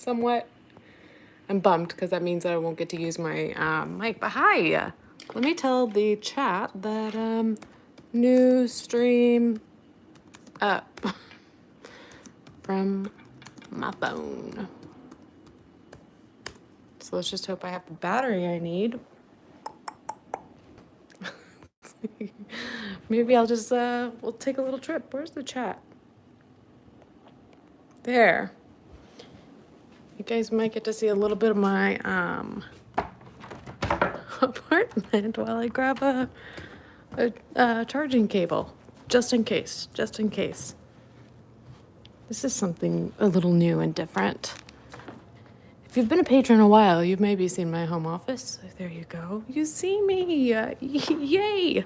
somewhat. I'm bummed because that means that I won't get to use my mic. But hi, let me tell the chat that new stream up from my phone. So let's just hope I have the battery I need. Maybe I'll just we'll take a little trip. Where's the chat? There. You guys might get to see a little bit of my apartment while I grab a charging cable, just in case. This is something a little new and different. If you've been a patron a while, you've maybe seen my home office. There you go. You see me. Yay.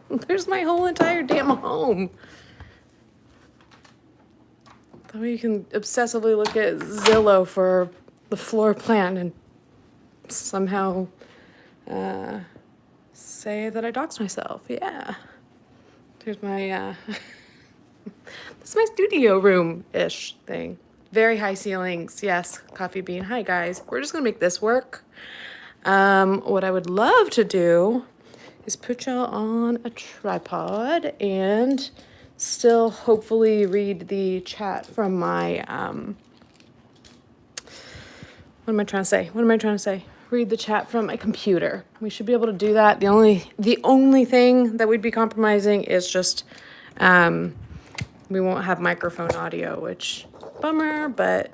There's my whole entire damn home. That way you can obsessively look at Zillow for the floor plan and somehow say that I doxed myself. Yeah. There's my, this is my studio room-ish thing. Very high ceilings. Yes, coffee bean. Hi, guys. We're just going to make this work. What I would love to do is put y'all on a tripod and still hopefully read the chat from my, what am I trying to say? Read the chat from my computer. We should be able to do that. The only thing that we'd be compromising is just, we won't have microphone audio, which, bummer, but,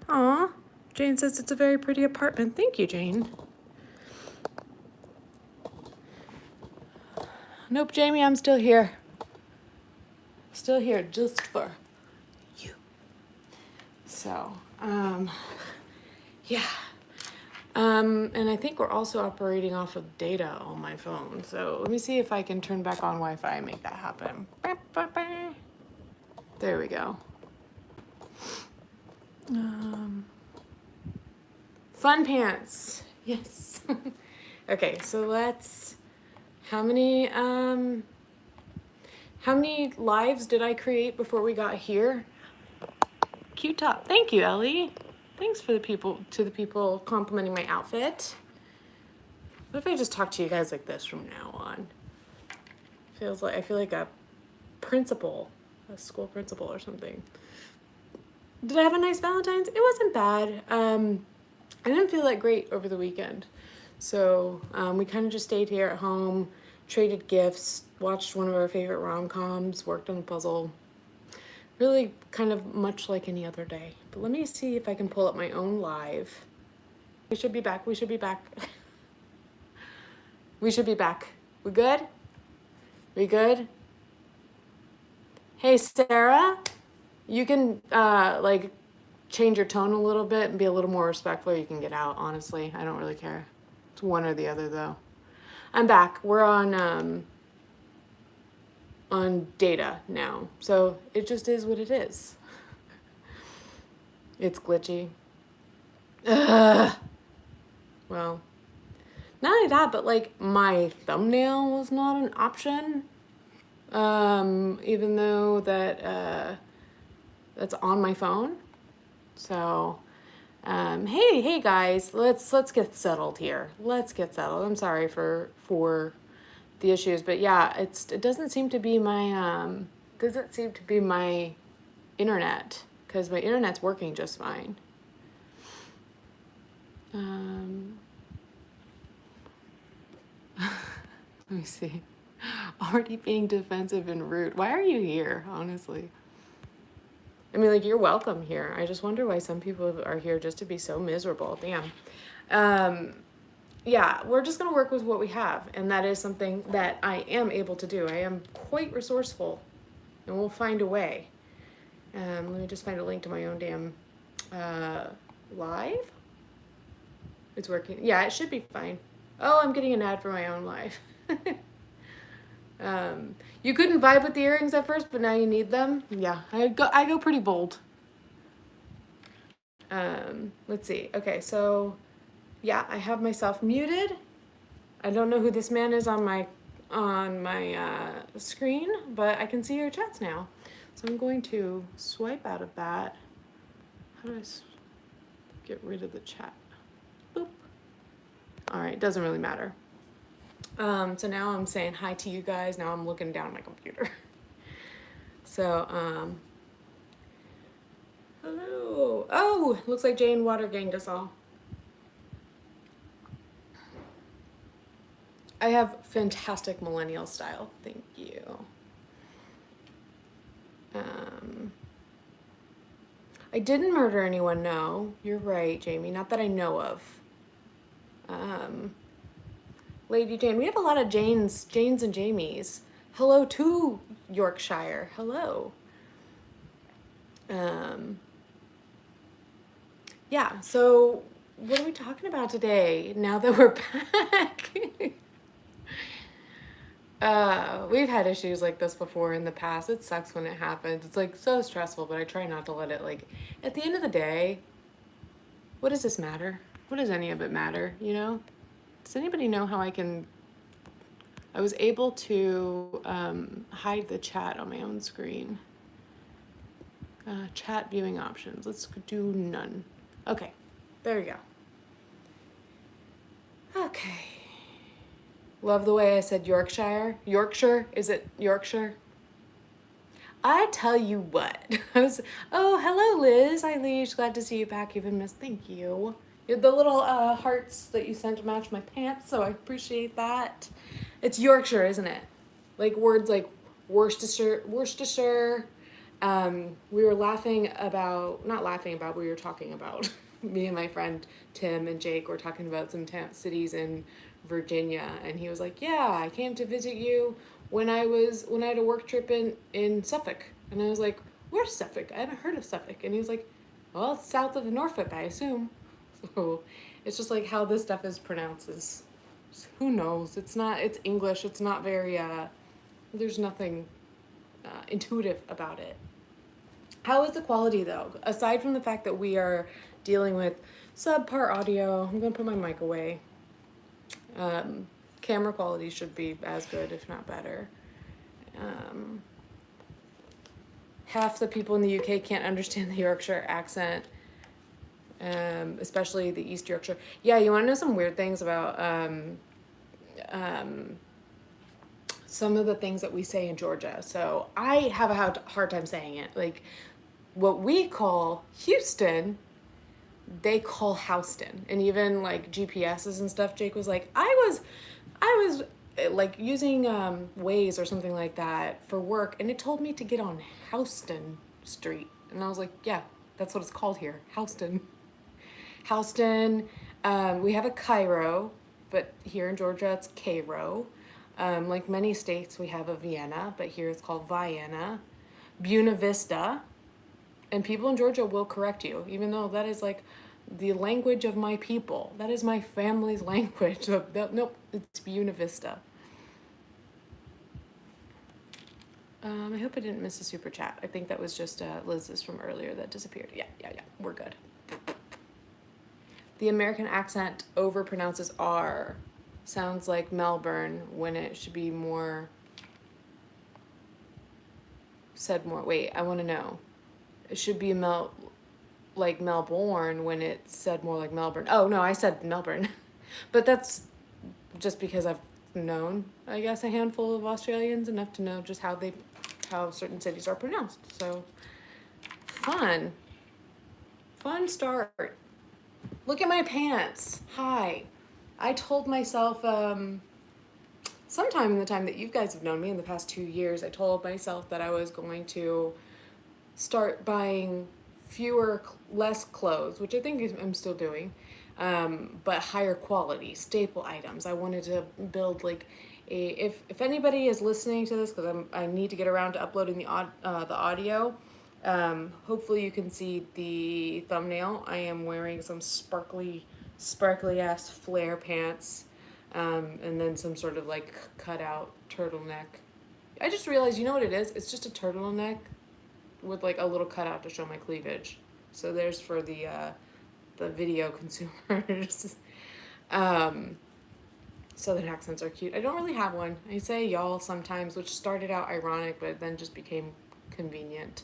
aw. Jane says it's a very pretty apartment. Thank you, Jane. Nope, Jamie, I'm still here. Still here, just for you. So, yeah. And I think we're also operating off of data on my phone. So let me see if I can turn back on Wi-Fi and make that happen. There we go. Fun pants. Yes. Okay, so let's, how many lives did I create before we got here? Cute top. Thank you, Ellie. Thanks for the people complimenting my outfit. What if I just talk to you guys like this from now on? I feel like a principal, a school principal or something. Did I have a nice Valentine's? It wasn't bad. I didn't feel that great over the weekend. So we kind of just stayed here at home, traded gifts, watched one of our favorite rom-coms, worked on a puzzle. Really kind of much like any other day. But let me see if I can pull up my own live. We should be back. We should be back. We should be back. We good? We good? Hey, Sarah, you can like change your tone a little bit and be a little more respectful. You can get out, honestly. I don't really care. It's one or the other, though. I'm back. We're on data now. So it just is what it is. It's glitchy. Ugh. Well, not only that, but like my thumbnail was not an option. Even though that that's on my phone. So hey guys, let's get settled here. Let's get settled. I'm sorry for the issues, but yeah, it doesn't seem to be my internet, because my internet's working just fine. Let me see. Already being defensive and rude. Why are you here, honestly? I mean, like, you're welcome here. I just wonder why some people are here just to be so miserable. Damn. Yeah, we're just going to work with what we have. And that is something that I am able to do. I am quite resourceful. And we'll find a way. Let me just find a link to my own damn live. It's working. Yeah, it should be fine. Oh, I'm getting an ad for my own live. You couldn't vibe with the earrings at first, but now you need them. Yeah, I go pretty bold. Let's see. Okay, so yeah, I have myself muted. I don't know who this man is on my screen, but I can see your chats now. So I'm going to swipe out of that. How do I get rid of the chat? Boop. All right, doesn't really matter. So now I'm saying hi to you guys. Now I'm looking down at my computer. So, hello. Oh, looks like Jane Water ganged us all. I have fantastic millennial style. Thank you. I didn't murder anyone, no. You're right, Jamie. Not that I know of. Lady Jane. We have a lot of Janes and Jamies. Hello to Yorkshire. Hello. Yeah, so what are we talking about today now that we're back? We've had issues like this before in the past. It sucks when it happens. It's like so stressful, but I try not to let it, like, at the end of the day, what does this matter? What does any of it matter, you know? Does anybody know how I was able to hide the chat on my own screen. Chat viewing options. Let's do none. Okay, there we go. Okay. Love the way I said Yorkshire. Yorkshire? Is it Yorkshire? I tell you what. Oh, hello, Liz. Helloleesh. Glad to see you back. You've been missed. Thank you. The little hearts that you sent match my pants, so I appreciate that. It's Yorkshire, isn't it? Like words like Worcestershire. We were laughing about, not laughing about, we were talking about. Me and my friend Tim and Jake were talking about some cities in Virginia, and he was like, yeah, I came to visit you when I had a work trip in Suffolk. And I was like, where's Suffolk? I haven't heard of Suffolk. And he was like, well, it's south of Norfolk, I assume. So it's just like how this stuff is pronounced is, who knows? It's English. It's not very, there's nothing intuitive about it. How is the quality though? Aside from the fact that we are dealing with subpar audio, I'm gonna put my mic away. Camera quality should be as good, if not better. Half the people in the UK can't understand the Yorkshire accent, especially the East Yorkshire. Yeah, you wanna know some weird things about some of the things that we say in Georgia. So I have a hard time saying it. Like what we call Houston, they call Houston. And even like GPSs and stuff, Jake was like, I was like using Waze or something like that for work, and it told me to get on Houston Street. And I was like, yeah, that's what it's called here, Houston. Houston, we have a Cairo, but here in Georgia it's Cairo. Like many states, we have a Vienna, but here it's called Vienna. Buena Vista. And people in Georgia will correct you, even though that is like the language of my people. That is my family's language. Nope, it's Buena Vista. I hope I didn't miss a super chat. I think that was just Liz's from earlier that disappeared. Yeah, we're good. The American accent overpronounces R. Sounds like Melbourne when it should be more said more. Wait, I want to know. It should be like Melbourne when it's said more like Melbourne. Oh no, I said Melbourne. But that's just because I've known, I guess, a handful of Australians enough to know just how certain cities are pronounced. So fun start. Look at my pants. Hi. I told myself, sometime in the time that you guys have known me in the past 2 years, I told myself that I was going to start buying less clothes, which I think I'm still doing, but higher quality, staple items. I wanted to build like if anybody is listening to this, because I need to get around to uploading the audio, hopefully you can see the thumbnail. I am wearing some sparkly ass flare pants, and then some sort of like cut out turtleneck. I just realized, you know what it is? It's just a turtleneck with like a little cutout to show my cleavage. So there's for the video consumers. Southern accents are cute. I don't really have one. I say y'all sometimes, which started out ironic, but then just became convenient.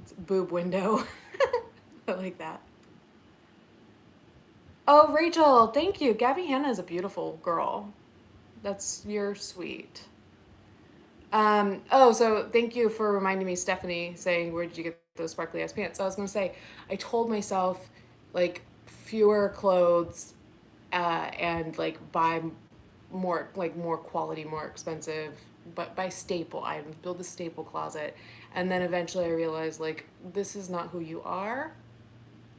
It's boob window. I like that. Oh, Rachel, thank you. Gabby Hanna is a beautiful girl. You're sweet. Oh, so thank you for reminding me, Stephanie, saying, where did you get those sparkly ass pants? So I was going to say, I told myself, like, fewer clothes, and, like, buy more quality, more expensive, but buy staple items, build a staple closet. And then eventually I realized, like, this is not who you are.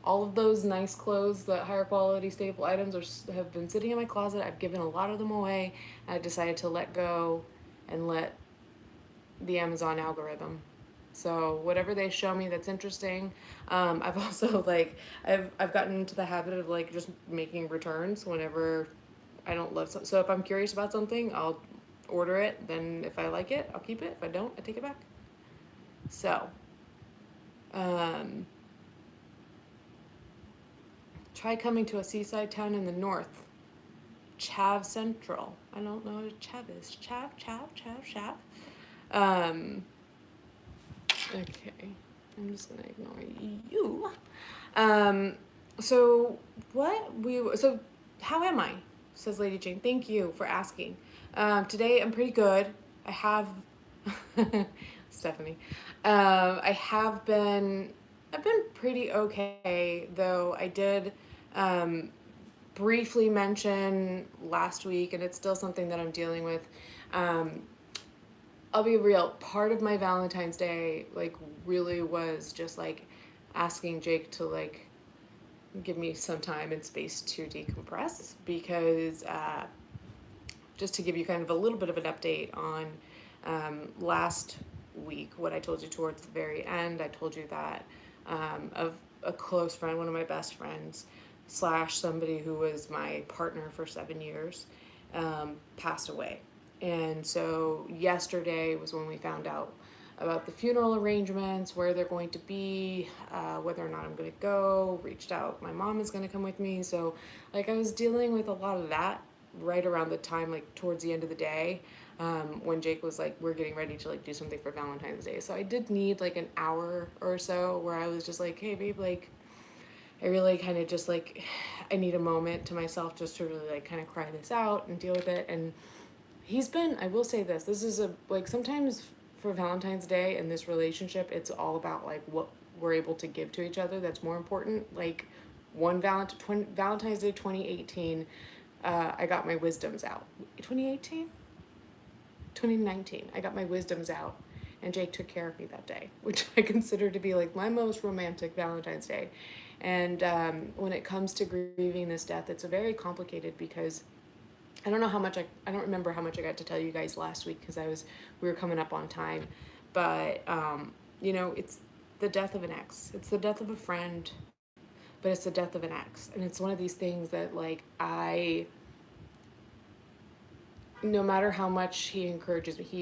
All of those nice clothes, the higher quality staple items have been sitting in my closet. I've given a lot of them away. I decided to let go and let the Amazon algorithm. So whatever they show me that's interesting. I've also like I've gotten into the habit of like just making returns whenever I don't love so if I'm curious about something, I'll order it. Then if I like it, I'll keep it. If I don't, I take it back. So, um, try coming to a seaside town in the north. Chav Central. I don't know what Chav is. Chav. Um, okay. I'm just gonna ignore you. Um, so so how am I? Says Lady Jane. Thank you for asking. Today I'm pretty good. I have Stephanie. I've been pretty okay, though I did um, briefly mention last week, and it's still something that I'm dealing with. Um, I'll be real. Part of my Valentine's Day, like, really was just like asking Jake to like give me some time and space to decompress because just to give you kind of a little bit of an update on last week, what I told you towards the very end, I told you that of a close friend, one of my best friends, slash somebody who was my partner for 7 years, passed away. And so yesterday was when we found out about the funeral arrangements, where they're going to be, whether or not I'm going to go. Reached out. My mom is going to come with me. So, like, I was dealing with a lot of that right around the time, like, towards the end of the day, when Jake was like, we're getting ready to, like, do something for Valentine's Day. So I did need, like, an hour or so where I was just like, hey, babe, like, I really kind of just, like, I need a moment to myself just to really, like, kind of cry this out and deal with it. And I will say this is like, sometimes for Valentine's Day in this relationship, it's all about, like, what we're able to give to each other that's more important. Like, Valentine's Day 2018, I got my wisdoms out. 2018? 2019, I got my wisdoms out, and Jake took care of me that day, which I consider to be, like, my most romantic Valentine's Day. And when it comes to grieving this death, it's a very complicated because I don't know how much I don't remember how much I got to tell you guys last week because we were coming up on time, but it's the death of an ex. It's the death of a friend, but it's the death of an ex, and it's one of these things that, like, no matter how much he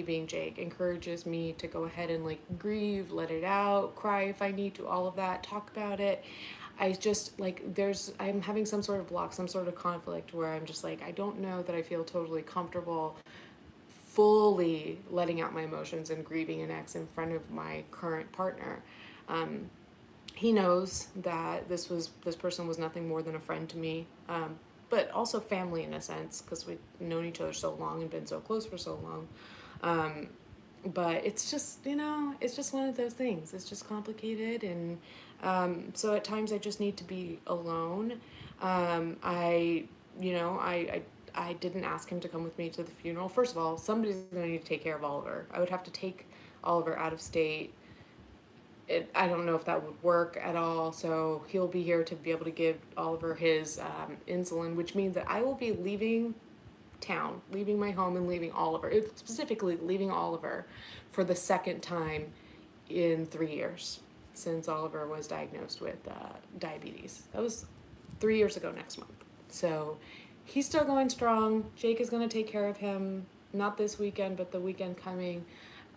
being Jake encourages me to go ahead and, like, grieve, let it out, cry if I need to, all of that, talk about it. I just, like, I'm having some sort of block, some sort of conflict where I'm just like, I don't know that I feel totally comfortable fully letting out my emotions and grieving an ex in front of my current partner. He knows that this person was nothing more than a friend to me, but also family in a sense, because we've known each other so long and been so close for so long. But it's just, it's just one of those things. It's just complicated, and so at times I just need to be alone. I didn't ask him to come with me to the funeral. First of all, somebody's going to need to take care of Oliver. I would have to take Oliver out of state. I don't know if that would work at all, so he'll be here to be able to give Oliver his insulin, which means that I will be leaving town, leaving my home, and leaving Oliver, specifically leaving Oliver for the second time in 3 years since Oliver was diagnosed with diabetes. That was 3 years ago next month. So he's still going strong. Jake is going to take care of him, not this weekend, but the weekend coming.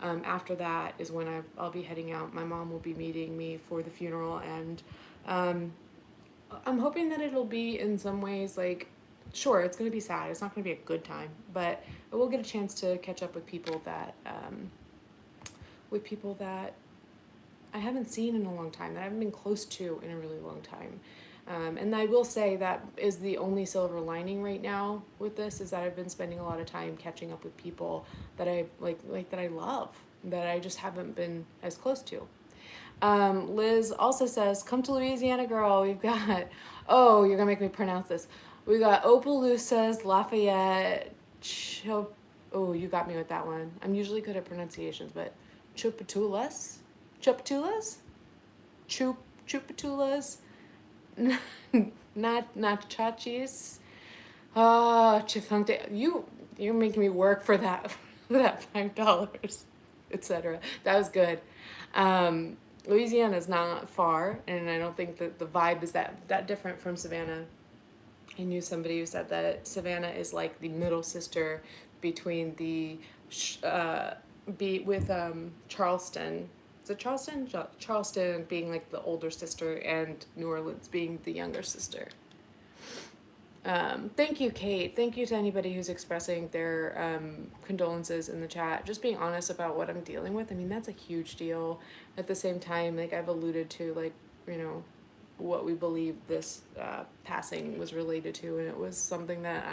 After that is when I'll be heading out. My mom will be meeting me for the funeral, and I'm hoping that it'll be, in some ways, like, sure, it's going to be sad. It's not going to be a good time, but I will get a chance to catch up with people that I haven't seen in a long time, that I haven't been close to in a really long time. And I will say that is the only silver lining right now with this, is that I've been spending a lot of time catching up with people that I like that I love, that I just haven't been as close to. Liz also says, come to Louisiana, girl. We've got, oh, you're gonna make me pronounce this. We got Opelousas, Lafayette, oh, you got me with that one. I'm usually good at pronunciations, but Chupatulas? Chupatulas? Chupatulas? Not Chachis. Chifuncte. You're making me work for that for that $5, etc. That was good. Louisiana is not far, and I don't think that the vibe is that different from Savannah. I knew somebody who said that Savannah is like the middle sister between the Charleston. Is it Charleston? Charleston being like the older sister, and New Orleans being the younger sister. Thank you, Kate. Thank you to anybody who's expressing their condolences in the chat. Just being honest about what I'm dealing with. I mean, that's a huge deal. At the same time, like I've alluded to, like, you know, what we believe this passing was related to, and it was something that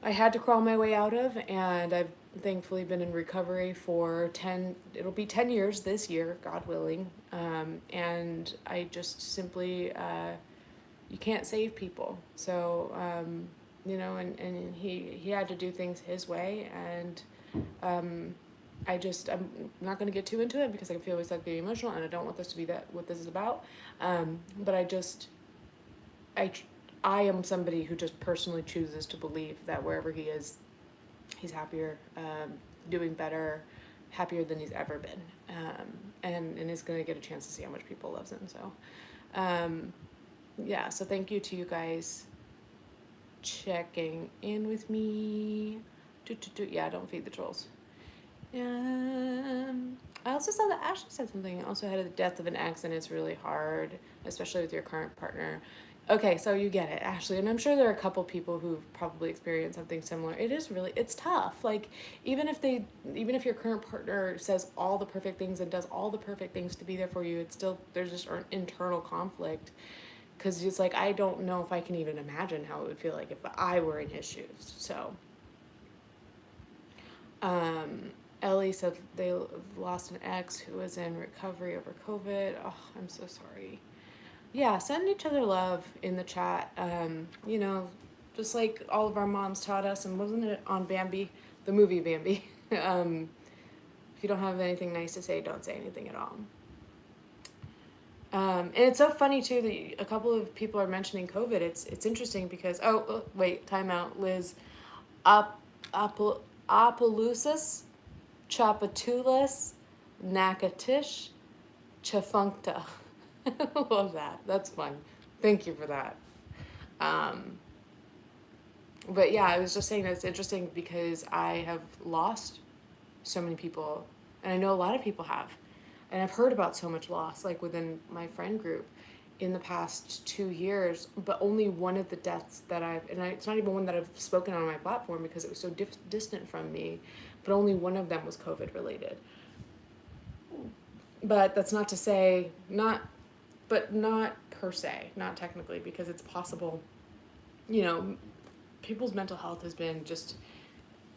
I had to crawl my way out of, and I've thankfully been in recovery for it'll be 10 years this year, God willing, and I just simply, you can't save people, so, you know, and he had to do things his way, and I'm not going to get too into it because I feel always like getting emotional, and I don't want this to be what this is about, but I am somebody who just personally chooses to believe that wherever he is, he's happier, doing better, happier than he's ever been, and is going to get a chance to see how much people loves him. So, yeah. So thank you to you guys checking in with me. Yeah, don't feed the trolls. I also saw that Ashley said something. Also had the death of an ex, and it's really hard, especially with your current partner. Okay, so you get it, Ashley, and I'm sure there are a couple people who've probably experienced something similar. It's tough. Like, even if your current partner says all the perfect things and does all the perfect things to be there for you, it's still, there's just an internal conflict, because it's like, I don't know if I can even imagine how it would feel like if I were in his shoes. So, Ellie said they lost an ex who was in recovery over COVID. Oh, I'm so sorry. Yeah, send each other love in the chat. You know, just like all of our moms taught us, and wasn't it on Bambi, the movie Bambi? If you don't have anything nice to say, don't say anything at all. And it's so funny too that a couple of people are mentioning COVID. It's interesting because wait, time out, Liz. Opelousas, Chapatulas, Nakatish, Chafuncta. Love that. That's fun. Thank you for that. But yeah, I was just saying that it's interesting because I have lost so many people, and I know a lot of people have, and I've heard about so much loss, like within my friend group in the past 2 years, but only one of the deaths that it's not even one that I've spoken on my platform because it was so distant from me, but only one of them was COVID related. But that's not to say, not per se, not technically, because it's possible, you know, people's mental health has been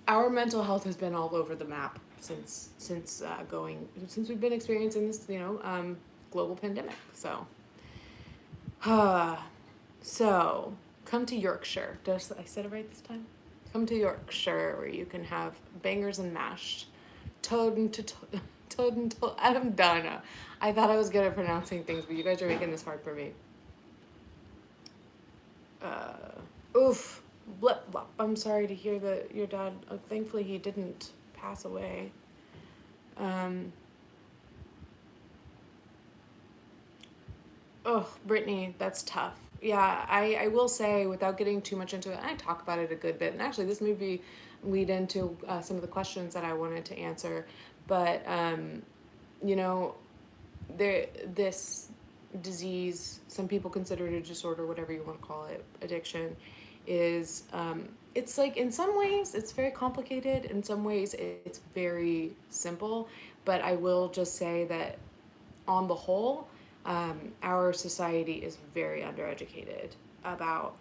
our mental health has been all over the map since we've been experiencing this, you know, global pandemic. So, so come to Yorkshire. I said it right this time? Come to Yorkshire, where you can have bangers and mash, toad and I'm done. I thought I was good at pronouncing things, but you guys are making this hard for me. Oof. Blip, blop. I'm sorry to hear that your dad, thankfully he didn't pass away. Oh, Brittany, that's tough. Yeah, I will say, without getting too much into it, I talk about it a good bit, and actually this may be lead into some of the questions that I wanted to answer, but you know, this disease, some people consider it a disorder, whatever you want to call it, addiction, is it's like in some ways it's very complicated, in some ways it's very simple, but I will just say that on the whole, our society is very undereducated about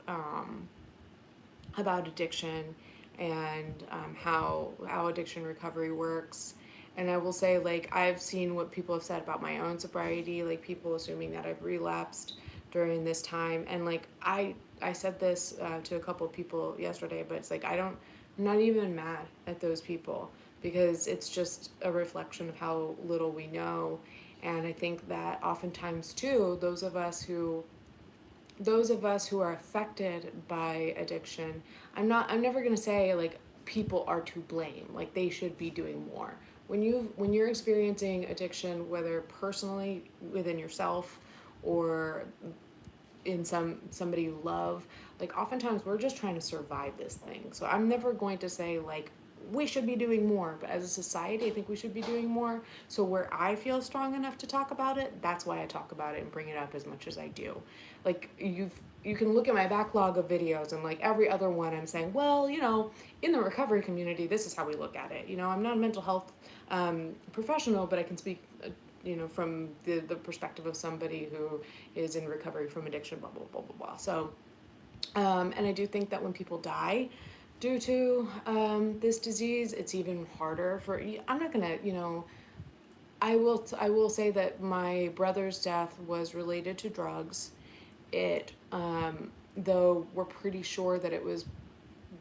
addiction and how addiction recovery works. And I will say, like, I've seen what people have said about my own sobriety, like people assuming that I've relapsed during this time. And like I said this to a couple of people yesterday, but it's like I'm not even mad at those people because it's just a reflection of how little we know. And I think that oftentimes too, those of us who are affected by addiction, I'm never going to say like people are to blame, like they should be doing more. When you're experiencing addiction, whether personally within yourself or in somebody you love, like oftentimes we're just trying to survive this thing. So I'm never going to say like we should be doing more, but as a society I think we should be doing more. So where I feel strong enough to talk about it, that's why I talk about it and bring it up as much as I do. Like you can look at my backlog of videos, and like every other one I'm saying, well, in the recovery community this is how we look at it. I'm not a mental health professional, but I can speak from the perspective of somebody who is in recovery from addiction, blah, blah, blah, blah, blah. So, and I do think that when people die due to this disease, it's even harder I'm not gonna, I will say that my brother's death was related to drugs. Though we're pretty sure that it was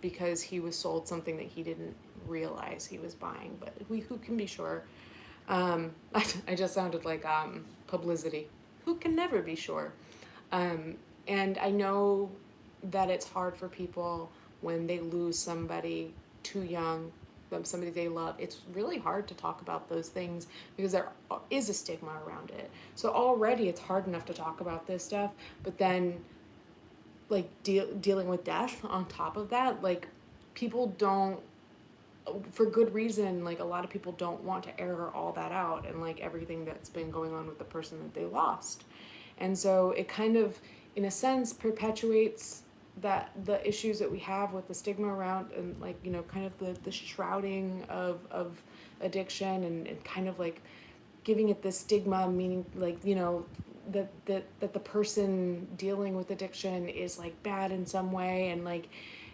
because he was sold something that he didn't realize he was buying, but who can be sure? I just sounded like publicity. Who can never be sure? And I know that it's hard for people when they lose somebody too young, somebody they love. It's really hard to talk about those things because there is a stigma around it. So already it's hard enough to talk about this stuff, but then like dealing with death on top of that, like people don't, for good reason, like a lot of people don't want to air all that out and like everything that's been going on with the person that they lost. And so it kind of, in a sense, perpetuates the issues that we have with the stigma around, and like, kind of the shrouding of addiction, and kind of like giving it this stigma, meaning like, that the person dealing with addiction is like bad in some way. And like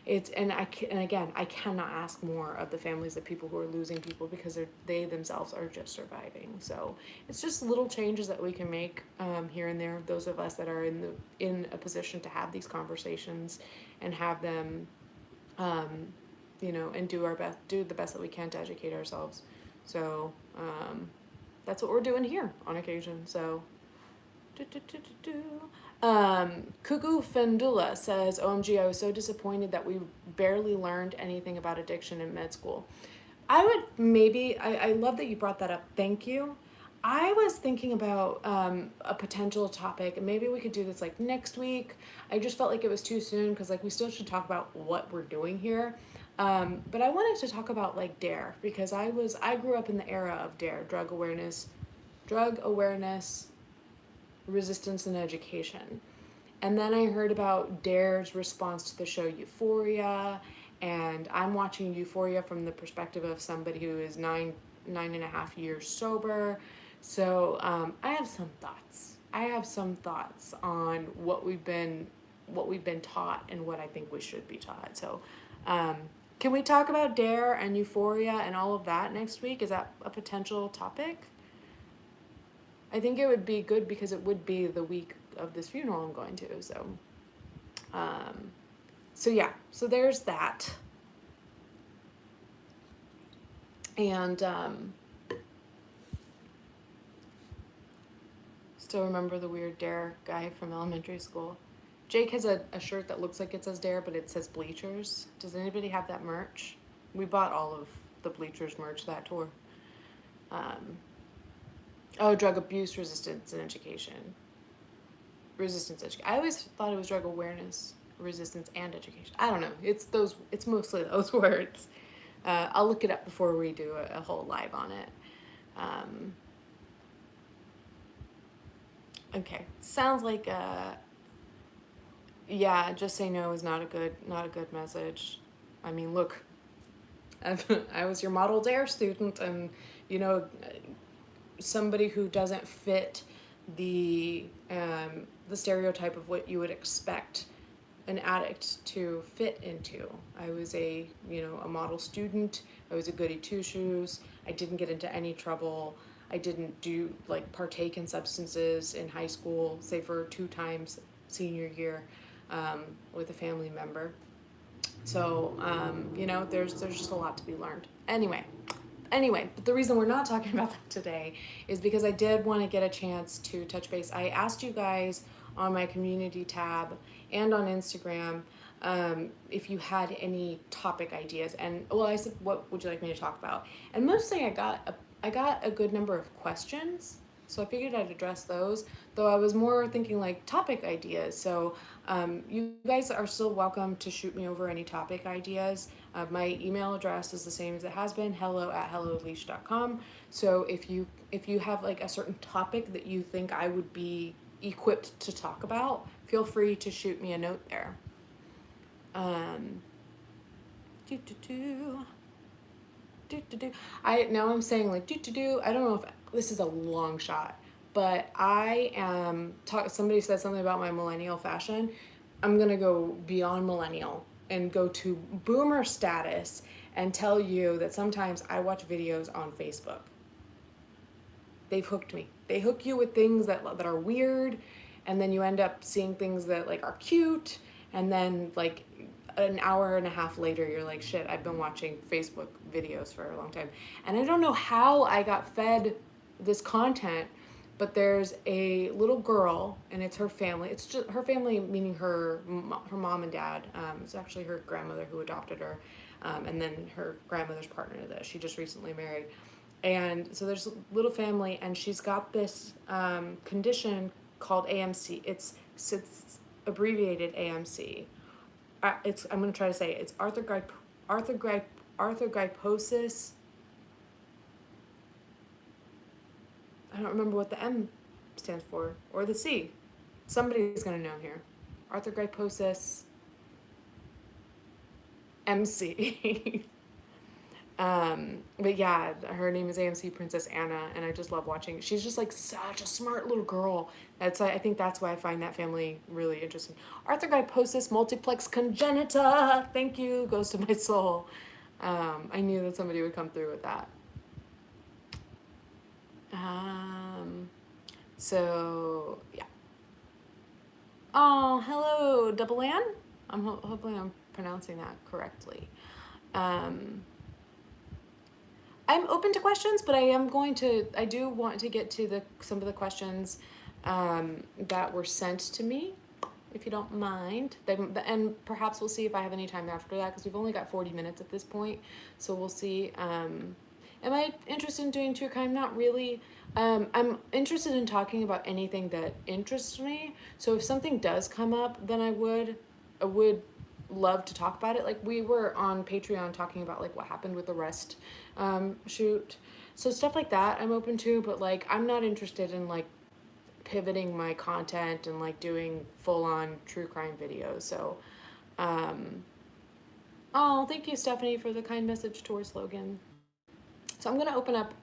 and again, I cannot ask more of the families of people who are losing people because they themselves are just surviving. So it's just little changes that we can make here and there. Those of us that are in a position to have these conversations and have them, and do the best that we can to educate ourselves. So that's what we're doing here on occasion. So. Cuckoo Fendula says, OMG, I was so disappointed that we barely learned anything about addiction in med school. I love that you brought that up. Thank you. I was thinking about a potential topic, and maybe we could do this like next week. I just felt like it was too soon because like we still should talk about what we're doing here. But I wanted to talk about like DARE, because I grew up in the era of DARE, drug awareness, resistance, and education. And then I heard about DARE's response to the show Euphoria, and I'm watching Euphoria from the perspective of somebody who is 9.5 years sober. So I have some thoughts on what we've been taught and what I think we should be taught. So can we talk about DARE and Euphoria and all of that next week? Is that a potential topic? I think it would be good because it would be the week of this funeral I'm going to. So yeah, so there's that. And still remember the weird DARE guy from elementary school. Jake has a shirt that looks like it says DARE, but it says Bleachers. Does anybody have that merch? We bought all of the Bleachers merch that tour. Drug abuse, resistance, and education. I always thought it was drug awareness, resistance, and education. I don't know. It's mostly those words. I'll look it up before we do a whole live on it. Okay. Sounds like Yeah, just say no is not a good message. I mean, look, I was your model dare student, and you know, somebody who doesn't fit the stereotype of what you would expect an addict to fit into. I was a model student. I was a goody two shoes. I didn't get into any trouble. I didn't do like partake in substances in high school, say for 2 times senior year, with a family member. So there's just a lot to be learned. Anyway, but the reason we're not talking about that today is because I did want to get a chance to touch base. I asked you guys on my community tab and on Instagram if you had any topic ideas. And well, I said, what would you like me to talk about? And mostly I got a good number of questions. So I figured I'd address those, though I was more thinking like topic ideas. So you guys are still welcome to shoot me over any topic ideas. My email address is the same as it has been, hello@helloleesh.com. So if you have like a certain topic that you think I would be equipped to talk about, feel free to shoot me a note there. Do do do. Now I'm saying like do. I don't know if this is a long shot, but I am somebody said something about my millennial fashion. I'm gonna go beyond millennial and go to boomer status and tell you that sometimes I watch videos on Facebook. They've hooked me. They hook you with things that are weird, and then you end up seeing things that like are cute, and then like an hour and a half later you're like, shit, I've been watching Facebook videos for a long time. And I don't know how I got fed this content, but there's a little girl, and it's her family. It's just her family, meaning her mom and dad. It's actually her grandmother who adopted her, and then her grandmother's partner that she just recently married. And so there's a little family, and she's got this condition called AMC. It's abbreviated AMC. I'm going to try to say it. It's arthrogryposis. I don't remember what the M stands for, or the C. Somebody's going to know here. Arthrogryposis MC. But yeah, her name is AMC Princess Anna, and I just love watching. She's just like such a smart little girl. I think that's why I find that family really interesting. Arthrogryposis multiplex congenita. Thank you, goes to my soul. I knew that somebody would come through with that. So yeah. Oh, hello, Double Ann. Hopefully I'm pronouncing that correctly. I'm open to questions, but I do want to get to some of the questions that were sent to me, if you don't mind. And perhaps we'll see if I have any time after that, because we've only got 40 minutes at this point, so we'll see. Am I interested in doing true crime? Not really. I'm interested in talking about anything that interests me, so if something does come up, then I would love to talk about it. Like we were on Patreon talking about like what happened with the Rest shoot, so stuff like that I'm open to, but like I'm not interested in like pivoting my content and like doing full-on true crime videos. So oh, thank you, Stephanie, for the kind message towards Logan. So I'm going to open up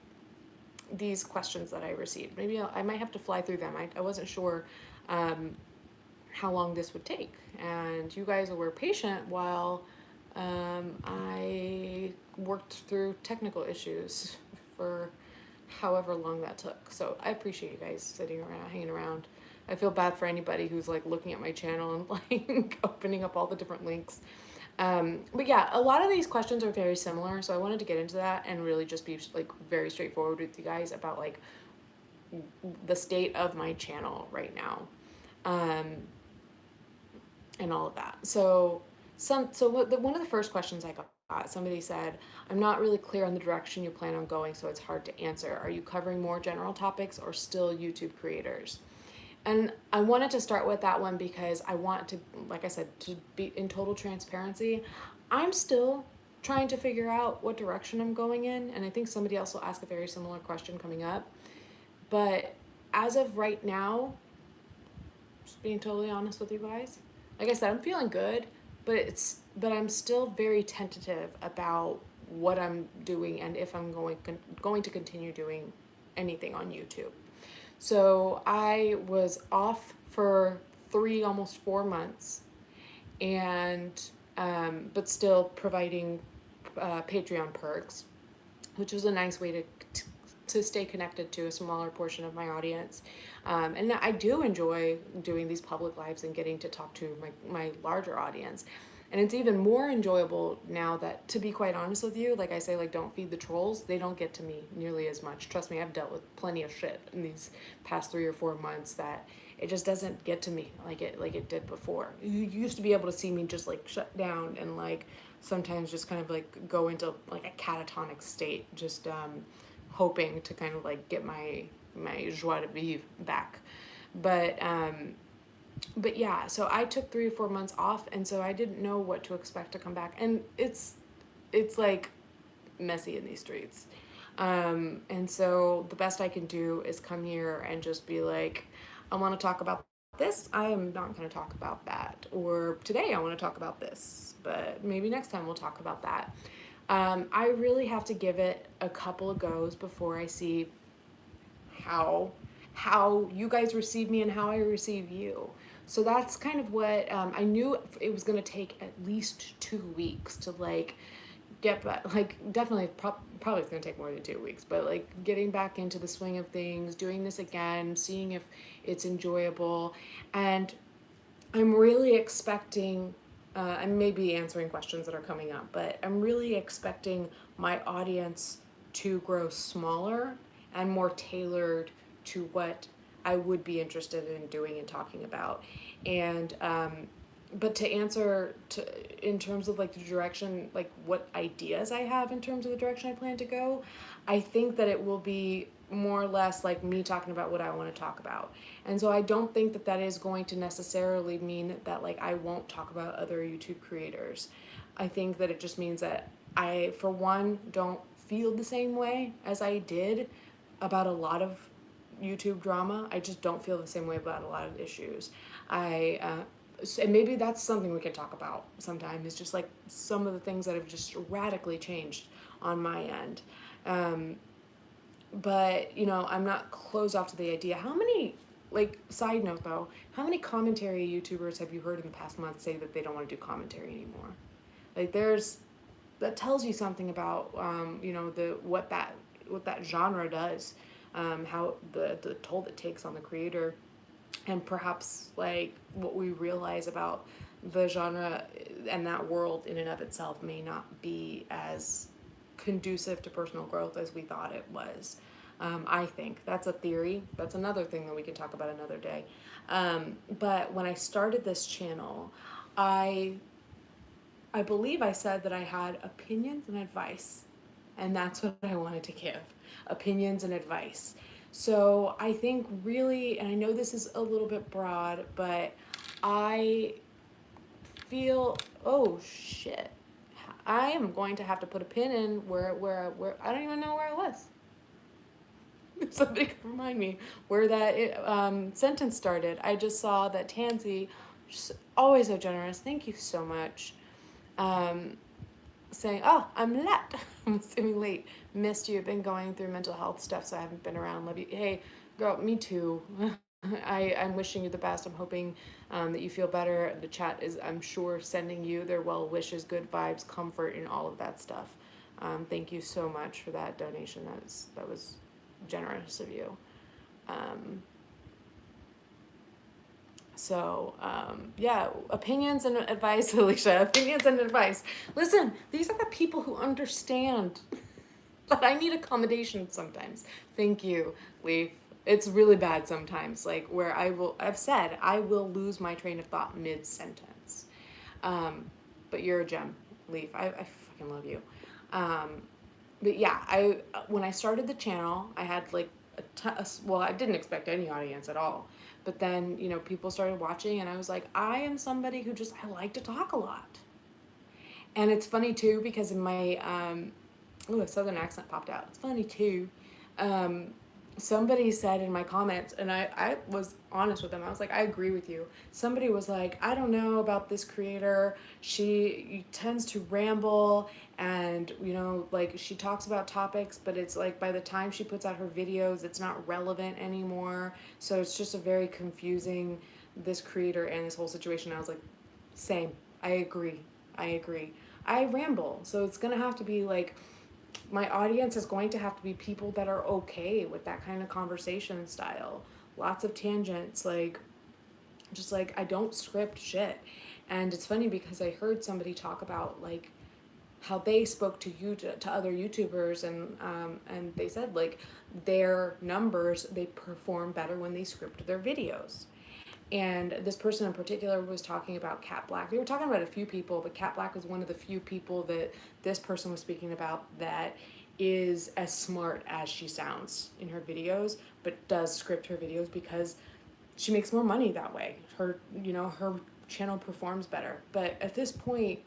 these questions that I received. Maybe I might have to fly through them. I wasn't sure how long this would take, and you guys were patient while I worked through technical issues for however long that took. So I appreciate you guys sitting around, hanging around. I feel bad for anybody who's like looking at my channel and like opening up all the different links. But yeah, a lot of these questions are very similar, so I wanted to get into that and really just be like very straightforward with you guys about like the state of my channel right now. And all of that. So one of the first questions I got, somebody said, I'm not really clear on the direction you plan on going, so it's hard to answer. Are you covering more general topics or still YouTube creators? And I wanted to start with that one because I want to, like I said, to be in total transparency. I'm still trying to figure out what direction I'm going in, and I think somebody else will ask a very similar question coming up. But as of right now, just being totally honest with you guys, like I said, I'm feeling good, but I'm still very tentative about what I'm doing and if I'm going to continue doing anything on YouTube. So I was off for 3, almost 4 months, and but still providing Patreon perks, which was a nice way to stay connected to a smaller portion of my audience. And I do enjoy doing these public lives and getting to talk to my larger audience. And it's even more enjoyable now that, to be quite honest with you, like I say, like, don't feed the trolls. They don't get to me nearly as much. Trust me, I've dealt with plenty of shit in these past 3 or 4 months that it just doesn't get to me like it did before. You used to be able to see me just like shut down and like sometimes just kind of like go into like a catatonic state, just hoping to kind of like get my joie de vivre back. But yeah, so I took 3 or 4 months off, and so I didn't know what to expect to come back, and it's like messy in these streets. And so the best I can do is come here and just be like, I want to talk about this. I am not going to talk about that. Or today I want to talk about this, but maybe next time we'll talk about that. I really have to give it a couple of goes before I see how how you guys receive me and how I receive you. So that's kind of what I knew it was going to take at least 2 weeks to like get back, like definitely probably it's going to take more than 2 weeks, but like getting back into the swing of things, doing this again, seeing if it's enjoyable. And I'm really expecting, I may be answering questions that are coming up, but I'm really expecting my audience to grow smaller and more tailored to what I would be interested in doing and talking about. And, but to answer to in terms of like the direction, like what ideas I have in terms of the direction I plan to go, I think that it will be more or less like me talking about what I want to talk about. And so I don't think that that is going to necessarily mean that like I won't talk about other YouTube creators. I think that it just means that I, for one, don't feel the same way as I did about a lot of YouTube drama. I just don't feel the same way about a lot of issues. And maybe that's something we can talk about sometime, is just like some of the things that have just radically changed on my end. But, you know, I'm not closed off to the idea. How many, like, side note though, how many commentary YouTubers have you heard in the past month say that they don't want to do commentary anymore? Like, that tells you something about, you know, what that genre does, how the toll it takes on the creator, and perhaps like what we realize about the genre and that world in and of itself may not be as conducive to personal growth as we thought it was. I think that's a theory. That's another thing that we can talk about another day. But when I started this channel, I I believe I said that I had opinions and advice, and that's what I wanted to give, opinions and advice. So I think really, and I know this is a little bit broad, but I feel, oh shit, I am going to have to put a pin in where I don't even know where I was. If somebody can remind me where that sentence started. I just saw that Tansy, always so generous, thank you so much, um, saying, oh, I'm late. I'm assuming late. Missed you. Been going through mental health stuff, so I haven't been around. Love you. Hey, girl, me too. I'm wishing you the best. I'm hoping that you feel better. The chat is, I'm sure, sending you their well wishes, good vibes, comfort, and all of that stuff. Thank you so much for that donation. That was generous of you. Yeah, opinions and advice, Alicia. Opinions and advice. Listen, these are the people who understand that I need accommodation sometimes. Thank you, Leaf. It's really bad sometimes, like where I've said I will lose my train of thought mid-sentence. But you're a gem, Leaf. I fucking love you. But yeah, when I started the channel, I had like well, I didn't expect any audience at all. But then, you know, people started watching, and I was like, I am somebody who just, I like to talk a lot. And it's funny too, because in my, a southern accent popped out. It's funny too, somebody said in my comments, and I was honest with them. I was like, I agree with you. Somebody was like, I don't know about this creator. She tends to ramble, and like she talks about topics, but it's like by the time she puts out her videos, it's not relevant anymore. So it's just a very confusing, this creator and this whole situation. I was like, same. I agree. I agree. I ramble, so it's gonna have to be like, my audience is going to have to be people that are okay with that kind of conversation style. Lots of tangents, like, just like, I don't script shit. And it's funny because I heard somebody talk about like how they spoke to to other YouTubers, and they said like their numbers, they perform better when they script their videos. And this person in particular was talking about Cat Black. They were talking about a few people, but Cat Black was one of the few people that this person was speaking about that is as smart as she sounds in her videos, but does script her videos because she makes more money that way. Her channel performs better. But at this point,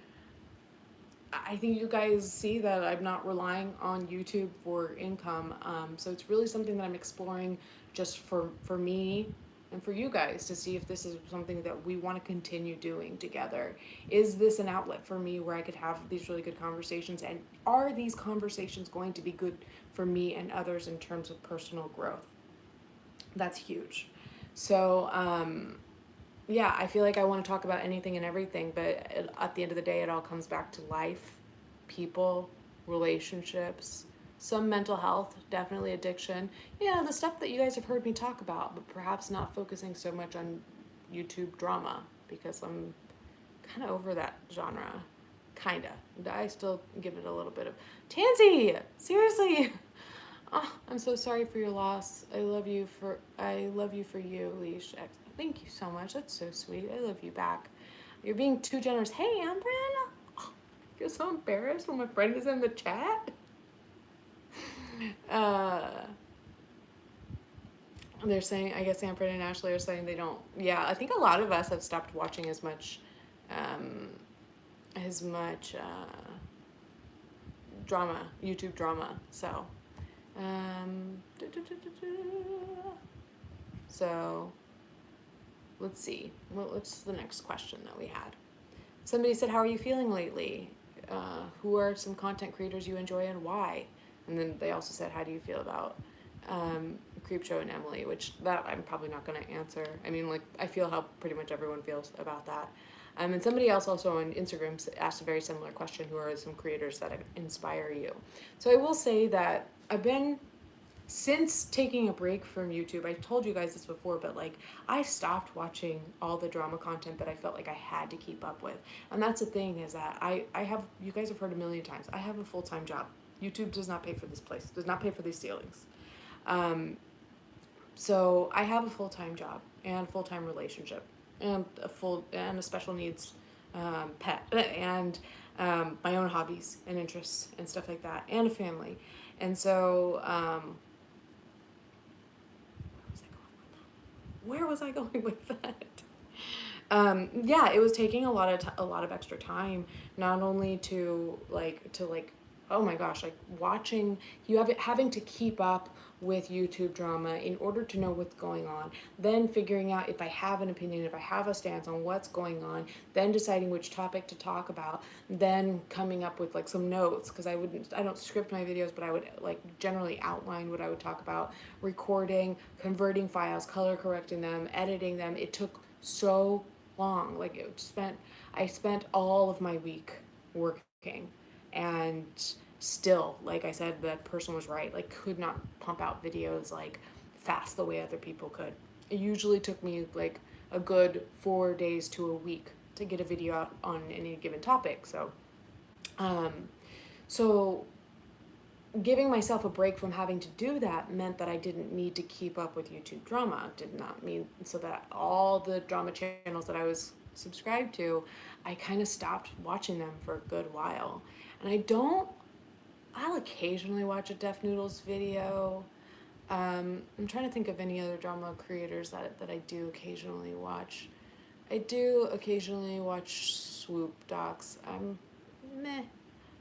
I think you guys see that I'm not relying on YouTube for income. So it's really something that I'm exploring just for me and for you guys to see if this is something that we want to continue doing together. Is this an outlet for me where I could have these really good conversations? And are these conversations going to be good for me and others in terms of personal growth? That's huge. So, yeah, I feel like I want to talk about anything and everything, but at the end of the day, it all comes back to life, people, relationships, some mental health, definitely addiction. Yeah, the stuff that you guys have heard me talk about, but perhaps not focusing so much on YouTube drama because I'm kind of over that genre. Kinda. I still give it a little bit of Tansy. Seriously. Oh, I'm so sorry for your loss. I love you for you, Leash. Thank you so much. That's so sweet. I love you back. You're being too generous. Hey, Ambryn. Oh, I get so embarrassed when my friend is in the chat. Uh, they're saying, I guess Ambryn and Ashley are saying they don't. Yeah, I think a lot of us have stopped watching as much, um, as much drama, YouTube drama. So, um, so let's see. What's the next question that we had? Somebody said, "How are you feeling lately? Who are some content creators you enjoy and why?" And then they also said, "How do you feel about Creepshow and Emily?" Which that I'm probably not going to answer. I mean, like I feel how pretty much everyone feels about that. And somebody else also on Instagram asked a very similar question: "Who are some creators that inspire you?" So I will say that I've been, since taking a break from YouTube, I told you guys this before, but like I stopped watching all the drama content that I felt like I had to keep up with. And that's the thing, is that I have, you guys have heard a million times, I have a full-time job. YouTube does not pay for this place, does not pay for these ceilings. So I have a full-time job and full-time relationship and a special needs pet and my own hobbies and interests and stuff like that, and a family. And so where was I going with that? Yeah, it was taking a lot of extra time, not only to oh my gosh, like watching, having to keep up with YouTube drama in order to know what's going on, then figuring out if I have an opinion, if I have a stance on what's going on, then deciding which topic to talk about, then coming up with like some notes, because I don't script my videos, but I would like generally outline what I would talk about, recording, converting files, color correcting them, editing them. It took so long. I spent all of my week working, and still, like I said, that person was right, like could not pump out videos like fast the way other people could. It usually took me like a good 4 days to a week to get a video out on any given topic. Um so giving myself a break from having to do that meant that I didn't need to keep up with YouTube drama. Did not mean so that all the drama channels that I was subscribed to, I kind of stopped watching them for a good while. And I'll occasionally watch a Def Noodles video. I'm trying to think of any other drama creators that I do occasionally watch. I do occasionally watch Swoop docs. I'm meh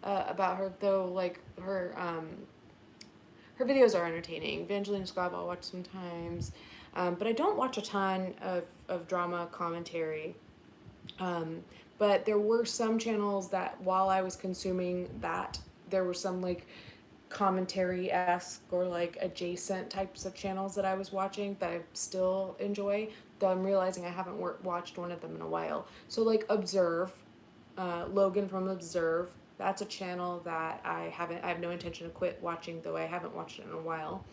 about her though. Like her videos are entertaining. Evangeline Scott I'll watch sometimes, but I don't watch a ton of drama commentary. But there were some channels that while I was consuming that, there were some like commentary-esque or like adjacent types of channels that I was watching that I still enjoy, though I'm realizing I haven't watched one of them in a while. So like Observe, Logan from Observe, that's a channel that I have no intention to quit watching, though I haven't watched it in a while.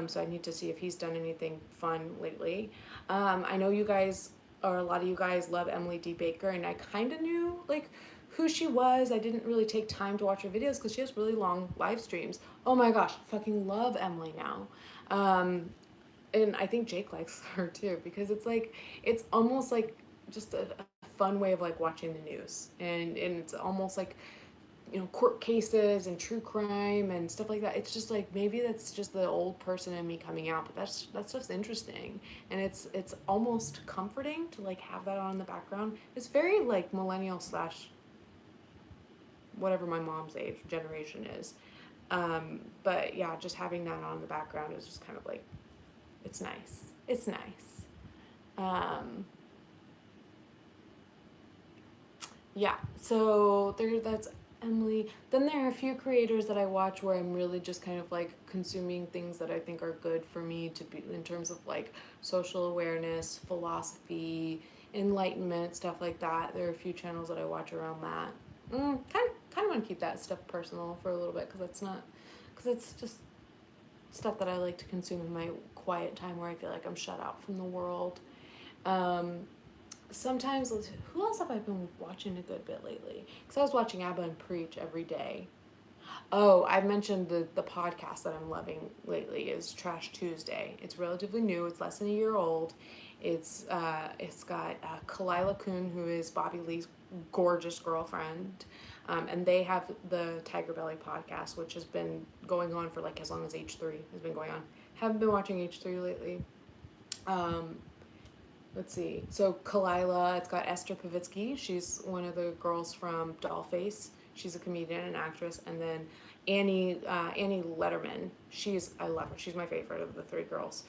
So I need to see if he's done anything fun lately. I know you guys, or a lot of you guys, love Emily D. Baker, and I kind of knew like who she was. I didn't really take time to watch her videos because she has really long live streams. Oh my gosh, fucking love Emily now. And I think Jake likes her too, because it's like, it's almost like just a fun way of like watching the news. And it's almost like, you know, court cases and true crime and stuff like that. It's just like, maybe that's just the old person in me coming out, but that's just interesting, and it's almost comforting to like have that on in the background. It's very like millennial slash whatever my mom's age generation is, but yeah, just having that on in the background is just kind of like, it's nice. It's nice. Yeah, so that's Emily. Then there are a few creators that I watch where I'm really just kind of like consuming things that I think are good for me to be in terms of like social awareness, philosophy, enlightenment, stuff like that. There are a few channels that I watch around that. Kind of want to keep that stuff personal for a little bit, because it's just stuff that I like to consume in my quiet time where I feel like I'm shut out from the world. Sometimes, who else have I been watching a good bit lately? Because I was watching Abba and Preach every day. Oh, I mentioned the podcast that I'm loving lately is Trash Tuesday. It's relatively new. It's less than a year old. It's got Kalila Kuhn, who is Bobby Lee's gorgeous girlfriend, and they have the Tiger Belly podcast, which has been going on for like as long as H3 has been going on. Haven't been watching H3 lately. Let's see. So Kalila, it's got Esther Pavitsky. She's one of the girls from Dollface. She's a comedian and actress. And then Annie Letterman. I love her. She's my favorite of the three girls.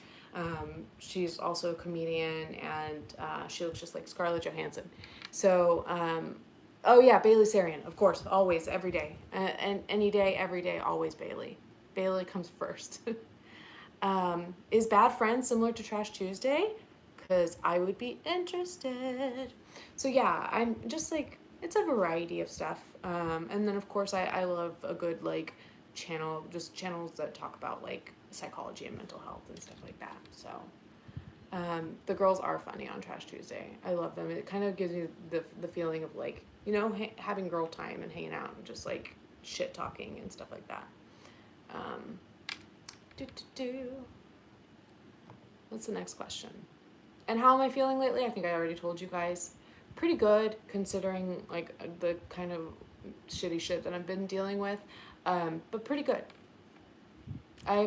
She's also a comedian, and she looks just like Scarlett Johansson. So, oh yeah, Bailey Sarian, of course, always, every day. And any day, every day, always Bailey. Bailey comes first. Is Bad Friends similar to Trash Tuesday? Because I would be interested. So yeah, I'm just like, it's a variety of stuff. And then of course I love a good like just channels that talk about like psychology and mental health and stuff like that. So the girls are funny on Trash Tuesday. I love them. It kind of gives you the feeling of like, you know, having girl time and hanging out and just like shit talking and stuff like that. What's the next question? And how am I feeling lately? I think I already told you guys. Pretty good, considering like the kind of shitty shit that I've been dealing with, but pretty good. I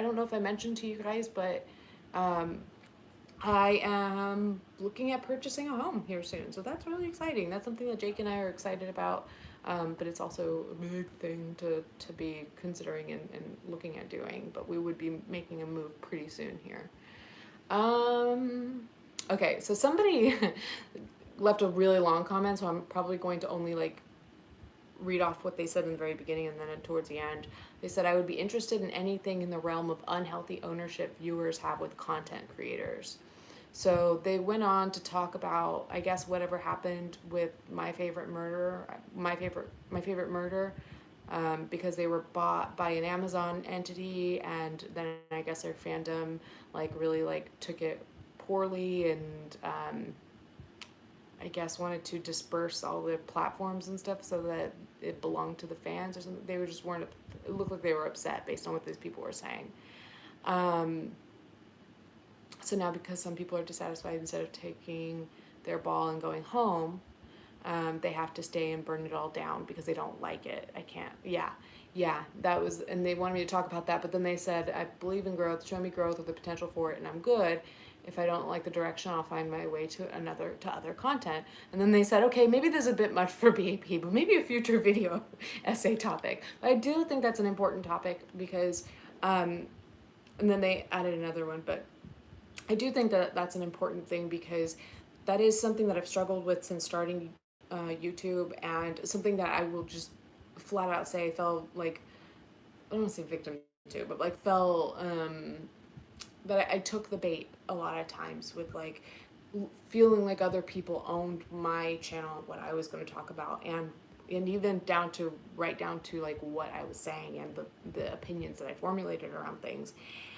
don't know if I mentioned to you guys, but I am looking at purchasing a home here soon, so that's really exciting. That's something that Jake and I are excited about, but it's also a big thing to be considering and looking at doing, but we would be making a move pretty soon here. Okay, so somebody left a really long comment, so I'm probably going to only like read off what they said in the very beginning and then towards the end. They said, I would be interested in anything in the realm of unhealthy ownership viewers have with content creators. So they went on to talk about, I guess, whatever happened with My Favorite Murder, because they were bought by an Amazon entity, and then I guess their fandom like really like took it poorly, and I guess wanted to disperse all the platforms and stuff so that it belonged to the fans or something. They were just weren't. It looked like they were upset based on what these people were saying. So now, because some people are dissatisfied, instead of taking their ball and going home, they have to stay and burn it all down because they don't like it. I can't. Yeah, that was, and they wanted me to talk about that, but then they said, I believe in growth, show me growth or the potential for it, and I'm good. If I don't like the direction, I'll find my way to other content. And then they said, okay, maybe this is a bit much for BAP, but maybe a future video essay topic. But I do think that's an important topic because And then they added another one, but I do think that that's an important thing because that is something that I've struggled with since starting YouTube, and something that I will just flat out say I fell like, I don't want to say victim to, but like fell that I took the bait a lot of times with like feeling like other people owned my channel, what I was going to talk about, and even down to right down to like what I was saying and the opinions that I formulated around things.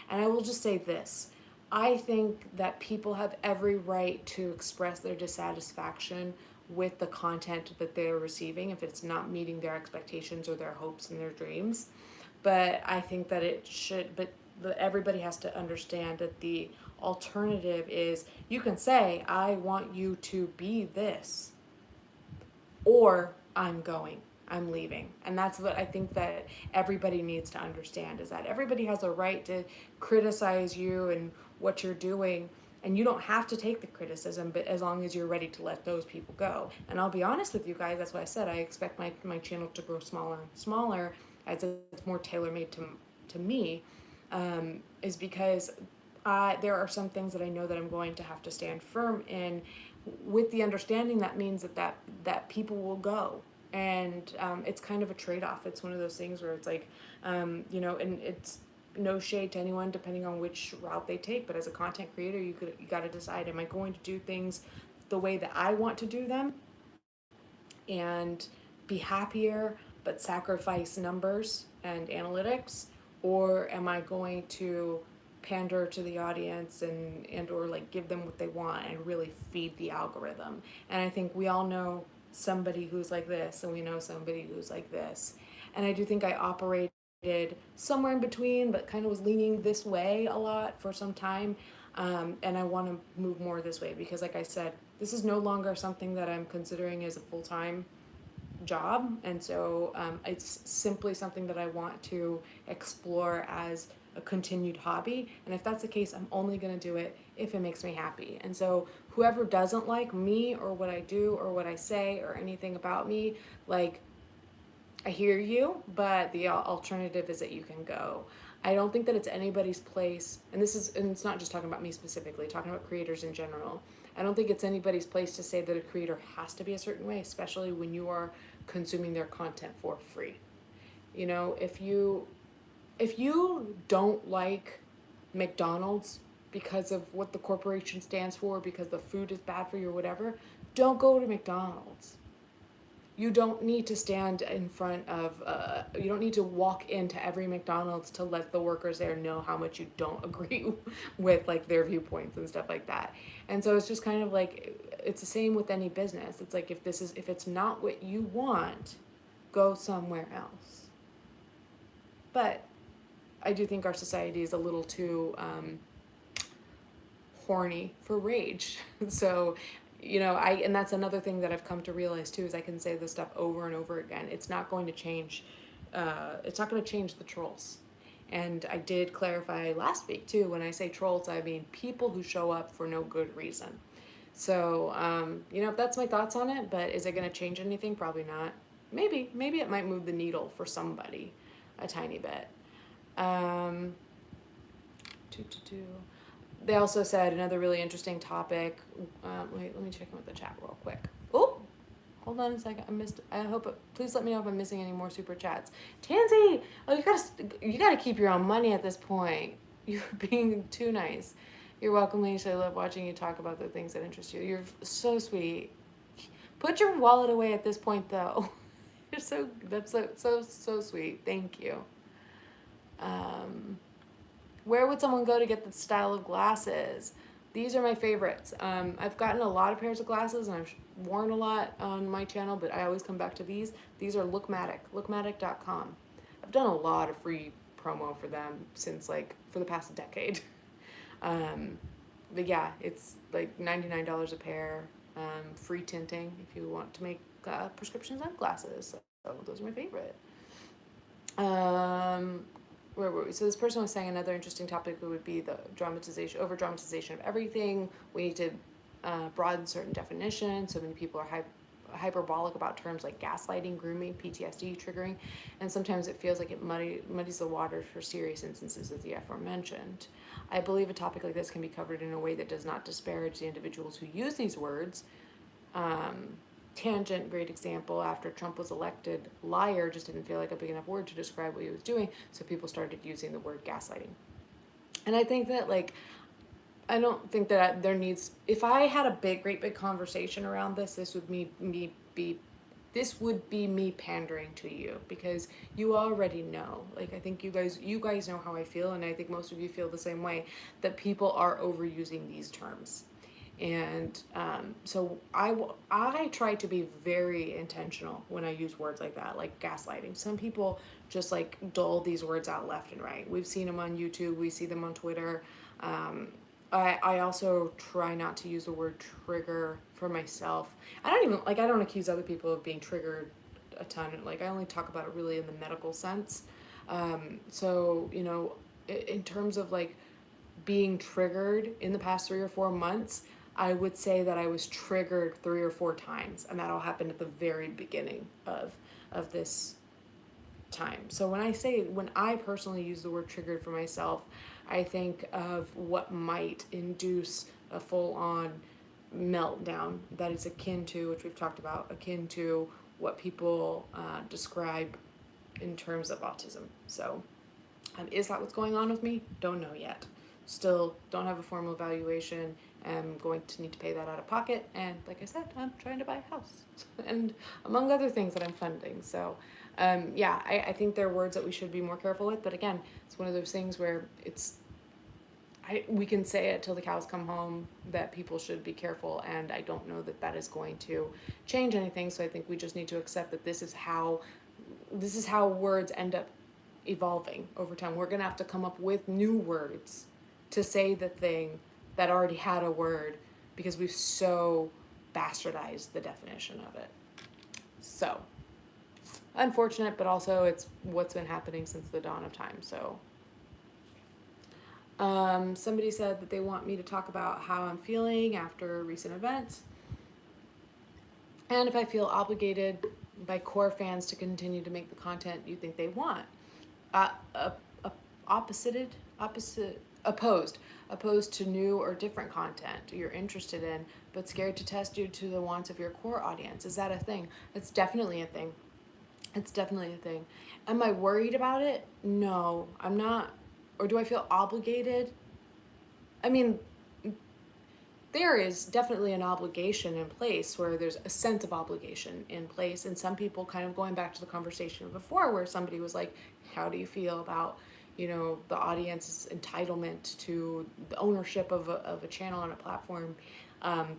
And I will just say this. I think that people have every right to express their dissatisfaction with the content that they're receiving if it's not meeting their expectations or their hopes and their dreams. But I think that it should, but everybody has to understand that the alternative is you can say, I want you to be this, or I'm leaving. And that's what I think that everybody needs to understand, is that everybody has a right to criticize you and what you're doing, and you don't have to take the criticism, but as long as you're ready to let those people go. And I'll be honest with you guys, that's why I said I expect my channel to grow smaller and smaller as it's more tailor-made to me, is because there are some things that I know that I'm going to have to stand firm in, with the understanding that means that people will go. And it's kind of a trade-off. It's one of those things where it's like, and it's no shade to anyone depending on which route they take, but as a content creator, you got to decide, am I going to do things the way that I want to do them and be happier but sacrifice numbers and analytics, or am I going to pander to the audience and or like give them what they want and really feed the algorithm? And I think we all know somebody who's like this, and we know somebody who's like this. And I do think I operated somewhere in between, but kind of was leaning this way a lot for some time. And I want to move more this way because, like I said, this is no longer something that I'm considering as a full-time job. And so it's simply something that I want to explore as a continued hobby. And if that's the case, I'm only going to do it if it makes me happy. And so whoever doesn't like me or what I do or what I say or anything about me, like, I hear you, but the alternative is that you can go. I don't think that it's anybody's place, and it's not just talking about me specifically, talking about creators in general. I don't think it's anybody's place to say that a creator has to be a certain way, especially when you are consuming their content for free. If you don't like McDonald's because of what the corporation stands for, because the food is bad for you or whatever, don't go to McDonald's. You don't need to stand in front of, you don't need to walk into every McDonald's to let the workers there know how much you don't agree with like their viewpoints and stuff like that. And so it's just kind of like, it's the same with any business. It's like, if it's not what you want, go somewhere else. But I do think our society is a little too horny for rage. So, and that's another thing that I've come to realize too, is I can say this stuff over and over again. It's not going to change. It's not going to change the trolls. And I did clarify last week too, when I say trolls, I mean people who show up for no good reason. So, that's my thoughts on it, but is it going to change anything? Probably not. Maybe it might move the needle for somebody a tiny bit. They also said another really interesting topic. Wait, let me check in with the chat real quick. Oh, hold on a second. Please let me know if I'm missing any more super chats. Tansy, you gotta keep your own money at this point. You're being too nice. You're welcome, Leesh. I love watching you talk about the things that interest you. You're so sweet. Put your wallet away at this point, though. That's so sweet. Thank you. Where would someone go to get the style of glasses? These are my favorites. I've gotten a lot of pairs of glasses and I've worn a lot on my channel, but I always come back to these. These are lookmatic.com. I've done a lot of free promo for them since for the past decade. But yeah, it's like $99 a pair, free tinting if you want to make prescription sunglasses. So those are my favorite. Where were we? So this person was saying another interesting topic would be the over dramatization of everything. We need to broaden certain definitions. So many people are hyperbolic about terms like gaslighting, grooming, PTSD, triggering, and sometimes it feels like it muddies the waters for serious instances of the aforementioned. I believe a topic like this can be covered in a way that does not disparage the individuals who use these words. Tangent, great example. After Trump was elected, liar just didn't feel like a big enough word to describe what he was doing, so people started using the word gaslighting. And I think that, like, I don't think that there needs, if I had a great big conversation around this, this would be me pandering to you, because you already know. Like, I think you guys know how I feel, and I think most of you feel the same way, that people are overusing these terms. And so I try to be very intentional when I use words like that, like gaslighting. Some people just like dole these words out left and right. We've seen them on YouTube, we see them on Twitter. I also try not to use the word trigger for myself. I don't accuse other people of being triggered a ton. Like, I only talk about it really in the medical sense. So, you know, in terms of like being triggered in the past 3 or 4 months, I would say that I was triggered 3 or 4 times, and that all happened at the very beginning of this time. So when I personally use the word triggered for myself, I think of what might induce a full-on meltdown that is akin to, which we've talked about, akin to what people describe in terms of autism. So is that what's going on with me? Don't know yet. Still don't have a formal evaluation. I'm going to need to pay that out of pocket, and like I said, I'm trying to buy a house and among other things that I'm funding. So yeah, I think there are words that we should be more careful with, but again, it's one of those things where we can say it till the cows come home that people should be careful, and I don't know that that is going to change anything. So I think we just need to accept that this is how words end up evolving over time. We're gonna have to come up with new words to say the thing that already had a word, because we've so bastardized the definition of it. So unfortunate, but also it's what's been happening since the dawn of time. So somebody said that they want me to talk about how I'm feeling after recent events, and if I feel obligated by core fans to continue to make the content you think they want. Opposed to new or different content you're interested in, but scared to test due to the wants of your core audience. Is that a thing? It's definitely a thing. It's definitely a thing. Am I worried about it? No, I'm not. Or do I feel obligated? I mean, there is definitely an obligation in place, where there's a sense of obligation in place. And some people, kind of going back to the conversation before where somebody was like, how do you feel about, you know, the audience's entitlement to the ownership of a channel and a platform?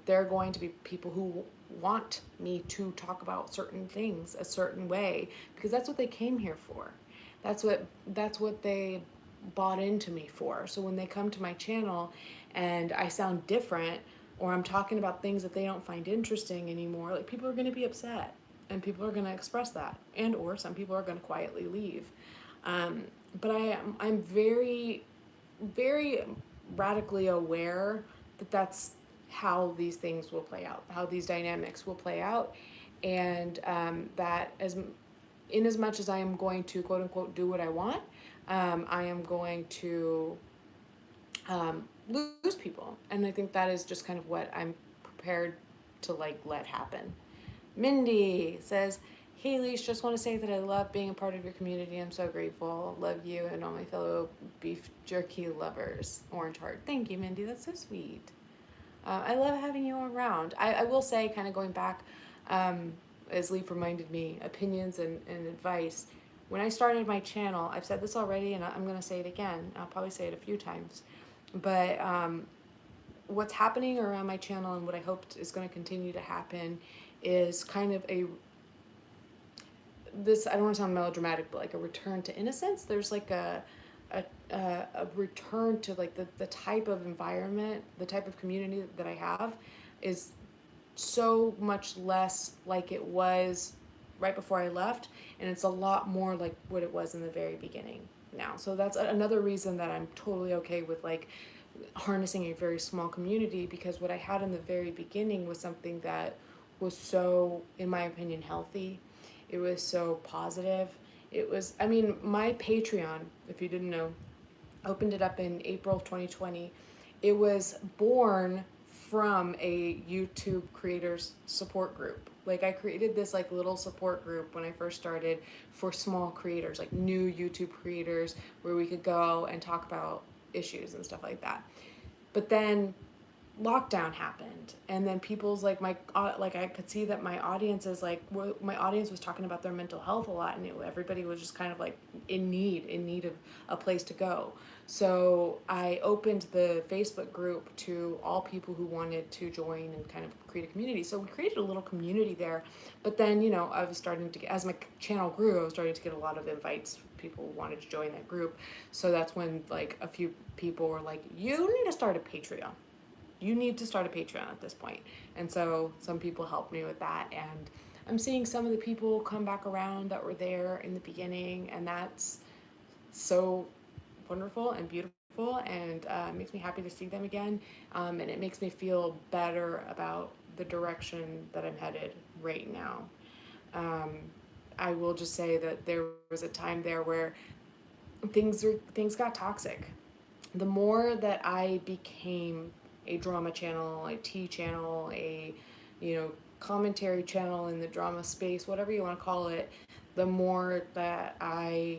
There are going to be people who want me to talk about certain things a certain way, because that's what they came here for. That's what they bought into me for. So when they come to my channel and I sound different, or I'm talking about things that they don't find interesting anymore, like, people are going to be upset, and people are going to express that, and or some people are going to quietly leave. But I'm very, very radically aware that that's how these things will play out, how these dynamics will play out, and that in as much as I am going to quote unquote do what I want, I am going to lose people, and I think that is just kind of what I'm prepared to like let happen. Mindy says, "Hey Leash, just want to say that I love being a part of your community. I'm so grateful. Love you and all my fellow beef jerky lovers. Orange heart." Thank you, Mindy. That's so sweet. I love having you around. I will say, kind of going back, as Leaf reminded me, opinions and advice. When I started my channel, I've said this already, and I'm going to say it again. I'll probably say it a few times. But what's happening around my channel, and what I hope is going to continue to happen, is kind of I don't want to sound melodramatic, but like a return to innocence. There's like a return to like the type of environment, the type of community that I have is so much less like it was right before I left, and it's a lot more like what it was in the very beginning now. So that's another reason that I'm totally okay with like harnessing a very small community, because what I had in the very beginning was something that was so, in my opinion, healthy. It was so positive. It was, I mean, my Patreon, if you didn't know, opened it up in April of 2020. It was born from a YouTube creators support group. Like, I created this like little support group when I first started for small creators, like new YouTube creators, where we could go and talk about issues and stuff like that. But then lockdown happened, and then people's like my like I could see that my audience is like my audience was talking about their mental health a lot, and everybody was just kind of like in need of a place to go. So I opened the Facebook group to all people who wanted to join and kind of create a community. So we created a little community there. But then, you know, I was starting to get, as my channel grew, I was starting to get a lot of invites. People wanted to join that group. So that's when like a few people were like, you need to start a Patreon. You need to start a Patreon at this point. And so some people helped me with that. And I'm seeing some of the people come back around that were there in the beginning. And that's so wonderful and beautiful, and makes me happy to see them again. And it makes me feel better about the direction that I'm headed right now. I will just say that there was a time there where things got toxic. The more that I became a drama channel, a tea channel, a, you know, commentary channel in the drama space, whatever you want to call it, the more that I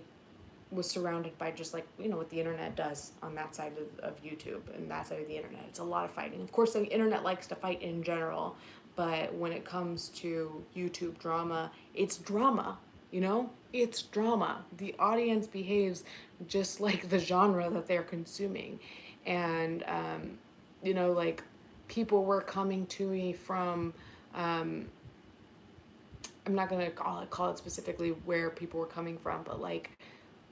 was surrounded by just like, you know, what the internet does on that side of YouTube and that side of the internet. It's a lot of fighting. Of course, the internet likes to fight in general, but when it comes to YouTube drama, it's drama, you know? It's drama. The audience behaves just like the genre that they're consuming. And, you know, like people were coming to me from, I'm not going to call it specifically where people were coming from, but like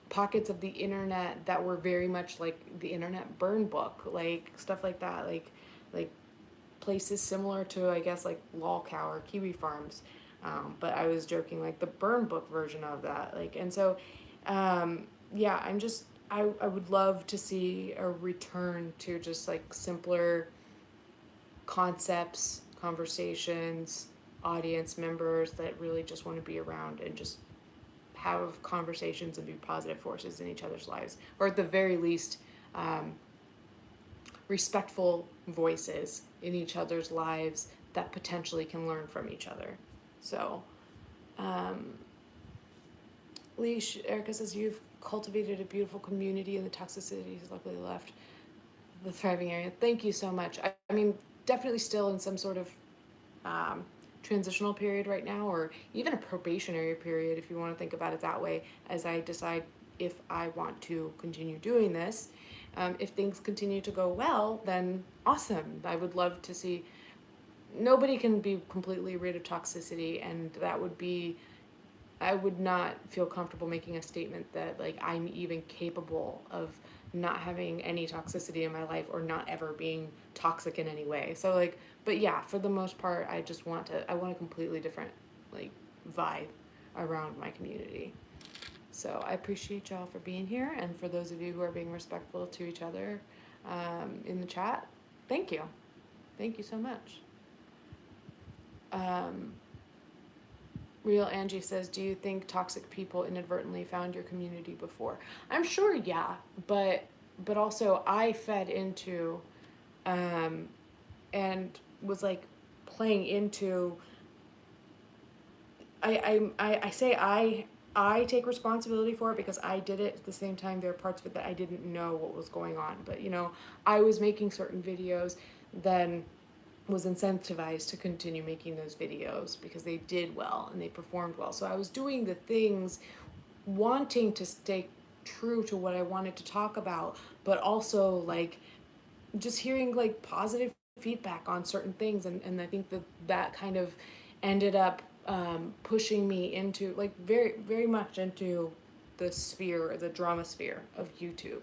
pockets of the internet that were very much like the internet burn book, like stuff like that, like places similar to, I guess, like Lolcow or Kiwi Farms. But I was joking, like the burn book version of that. Like, and so, yeah, I would love to see a return to just like simpler concepts, conversations, audience members that really just want to be around and just have conversations and be positive forces in each other's lives, or at the very least, respectful voices in each other's lives that potentially can learn from each other. So, Leash, Erica says, you've cultivated a beautiful community in the toxicity has luckily left the thriving area. Thank you so much. I mean, definitely still in some sort of transitional period right now, or even a probationary period, if you want to think about it that way, as I decide if I want to continue doing this. If things continue to go well, then awesome. I would love to see, nobody can be completely rid of toxicity, and that would be, I would not feel comfortable making a statement that like I'm even capable of not having any toxicity in my life or not ever being toxic in any way. So like, but yeah, for the most part, I want a completely different like vibe around my community. So I appreciate y'all for being here, and for those of you who are being respectful to each other in the chat, thank you. Thank you so much. Real Angie says, do you think toxic people inadvertently found your community before? I'm sure, yeah, but also I fed into and was like playing into, I say I take responsibility for it because I did it. At the same time, there are parts of it that I didn't know what was going on, but you know, I was making certain videos, then was incentivized to continue making those videos because they did well and they performed well. So I was doing the things, wanting to stay true to what I wanted to talk about, but also like just hearing like positive feedback on certain things. And I think that kind of ended up pushing me into like very, very much into the sphere, the drama sphere of YouTube.